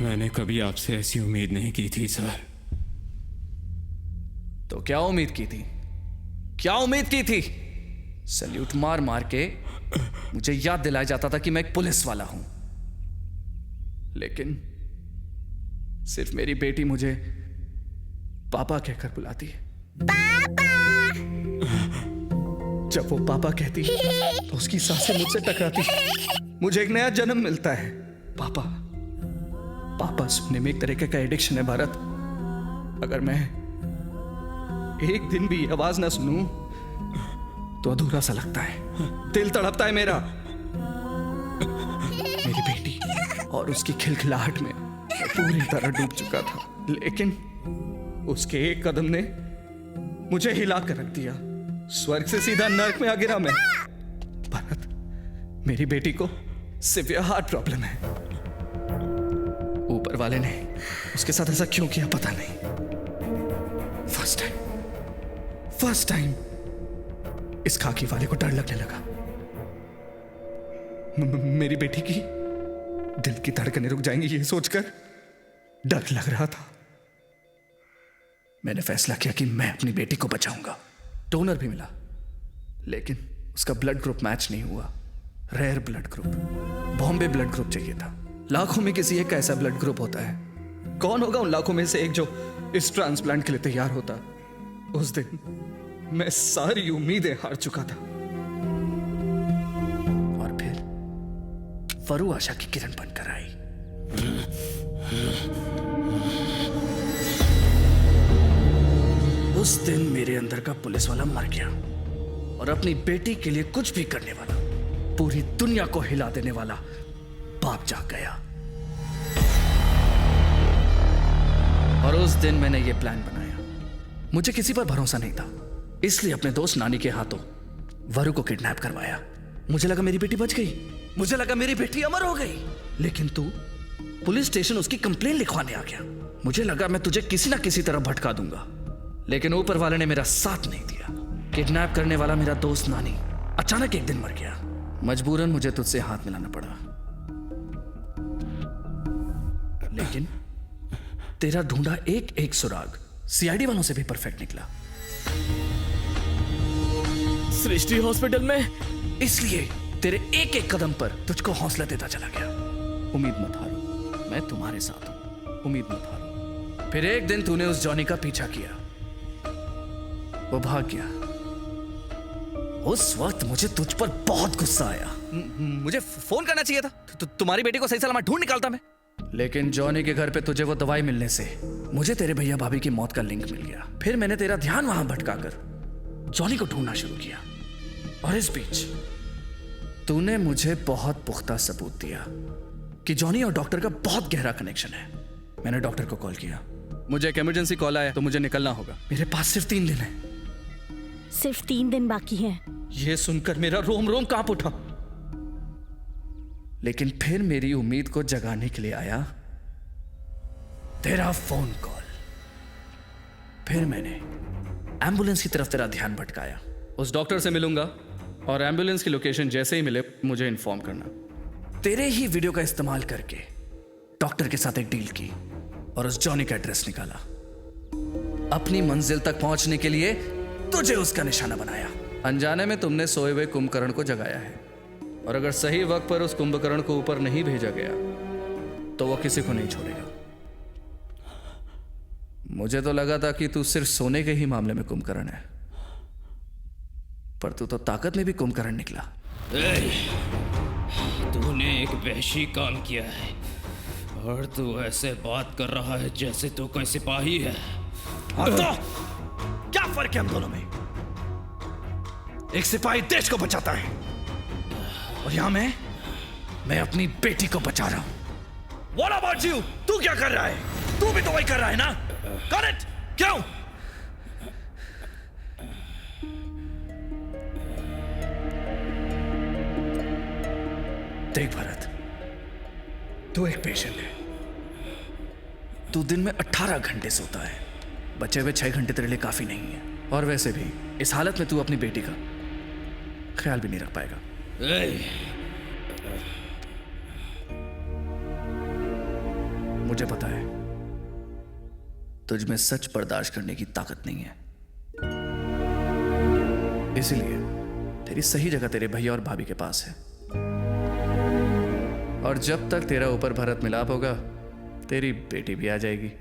Speaker 3: मैंने कभी आपसे ऐसी उम्मीद नहीं की थी सर।
Speaker 4: तो क्या उम्मीद की थी? क्या उम्मीद की थी? सैल्यूट मार मार के मुझे याद दिलाया जाता था कि मैं एक पुलिस वाला हूं, लेकिन सिर्फ मेरी बेटी मुझे पापा कहकर बुलाती है। जब वो पापा कहती तो उसकी सांसें मुझसे टकराती, मुझे एक नया जन्म मिलता है। पापा पापा सुनने में एक तरीके का एडिक्शन है भारत। अगर मैं एक दिन भी आवाज ना सुनूं तो अधूरा सा लगता है, दिल तड़पता है मेरा। मेरी बेटी और उसकी खिलखिलाहट में मैं पूरी तरह डूब चुका था, लेकिन उसके एक कदम ने मुझे हिला कर रख दिया। स्वर्ग से सीधा नर्क में आ गिरा मैं। भारत, मेरी बेटी को सिवियर हार्ट प्रॉब्लम है। ऊपर वाले ने उसके साथ ऐसा क्यों किया पता नहीं। फर्स्ट टाइम इस खाकी वाले को डर लगने लगा। मेरी बेटी की दिल की धड़कनें रुक जाएंगी ये सोचकर डर लग रहा था। मैंने फैसला किया कि मैं अपनी बेटी को बचाऊंगा। डोनर भी मिला, लेकिन उसका ब्लड ग्रुप मैच नहीं हुआ। Rare blood group, Bombay blood group चाहिए था। लाखों में किसी एक का ऐसा ब्लड ग्रुप होता है। कौन होगा उन लाखों में से एक जो इस ट्रांसप्लांट के लिए तैयार होता? उस दिन मैं सारी उम्मीदें हार चुका था और फिर वरु आशा की किरण बनकर आई। उस दिन मेरे अंदर का पुलिस वाला मर गया और अपनी बेटी के लिए कुछ भी करने वाला, पूरी दुनिया को हिला देने वाला बाप जाग गया। और उस दिन मैंने ये प्लान बनाया। मुझे किसी पर भरोसा नहीं था, इसलिए अपने दोस्त नानी के हाथों वरु को किडनैप करवाया। मुझे लगा मेरी बेटी बच गई, मुझे लगा मेरी बेटी अमर हो गई, लेकिन तू पुलिस स्टेशन उसकी कंप्लेन लिखवाने आ गया। मुझे लगा मैं तुझे किसी ना किसी तरह भटका दूंगा, लेकिन ऊपर वाले ने मेरा साथ नहीं दिया। किडनैप करने वाला मेरा दोस्त नानी अचानक एक दिन मर गया। मजबूरन मुझे तुझसे हाथ मिलाना पड़ा, लेकिन तेरा ढूंढा एक एक सुराग सीआईडी वालों से भी परफेक्ट निकला। सृष्टि हॉस्पिटल में, इसलिए तेरे एक एक कदम पर तुझको हौसला देता चला गया। उम्मीद मत हारो, मैं तुम्हारे साथ हूं, उम्मीद मत हारो। फिर एक दिन तूने उस जॉनी का पीछा किया, वो भाग गया। उस वक्त मुझे तुझ पर बहुत गुस्सा आया। मुझे फोन करना चाहिए था, तुम्हारी बेटी को सही सलामत ढूंढ निकालता मैं। लेकिन जॉनी के घर पे तुझे वो दवाई मिलने से मुझे तेरे भैया भाभी की मौत का लिंक मिल गया। फिर मैंने तेरा ध्यान वहां भटकाकर जॉनी को ढूंढना शुरू किया, और इस बीच तूने मुझे बहुत पुख्ता सबूत दिया कि जॉनी और डॉक्टर का बहुत गहरा कनेक्शन है। मैंने डॉक्टर को कॉल किया, मुझे एक इमरजेंसी कॉल आया तो मुझे निकलना होगा। मेरे पास सिर्फ 3 दिन है।
Speaker 5: सिर्फ 3 दिन बाकी हैं।
Speaker 4: यह सुनकर मेरा रोम रोम कांप उठा, लेकिन फिर मेरी उम्मीद को जगाने के लिए आया तेरा फोन कॉल। फिर मैंने एम्बुलेंस की तरफ तेरा ध्यान भटकाया। उस डॉक्टर से मिलूंगा और एम्बुलेंस की लोकेशन जैसे ही मिले मुझे इन्फॉर्म करना। तेरे ही वीडियो का इस्तेमाल करके डॉक्टर के साथ एक डील की और उस जॉनी का एड्रेस निकाला। अपनी मंजिल तक पहुंचने के लिए तुझे उसका निशाना बनाया। अनजाने में तुमने सोए हुए कुंभकर्ण को जगाया है, और अगर सही वक्त पर उस कुंभकर्ण को ऊपर नहीं भेजा गया तो वो किसी को नहीं छोड़ेगा। मुझे तो लगा था कि तू सिर्फ सोने के ही मामले में कुंभकर्ण है, पर तू तो ताकत में भी कुंभकर्ण निकला।
Speaker 3: तूने एक वहशी काम किया है और तू ऐसे बात कर रहा है जैसे तू कोई सिपाही है।
Speaker 4: तो क्या फर्क है हम दोनों में? एक सिपाही देश को बचाता है और यहां मैं अपनी बेटी को बचा रहा हूं। What about you? तू क्या कर रहा है? तू भी तो वही कर रहा है ना? Got it? क्यों? देख भरत, तू एक पेशेंट है। तू दिन में 18 घंटे सोता है, बचे हुए 6 घंटे तेरे लिए काफी नहीं है। और वैसे भी इस हालत में तू अपनी बेटी का ख्याल भी नहीं रख पाएगा। मुझे पता है तुझ में सच बर्दाश्त करने की ताकत नहीं है, इसीलिए तेरी सही जगह तेरे भैया और भाभी के पास है। और जब तक तेरा ऊपर भरत मिलाप होगा तेरी बेटी भी आ जाएगी।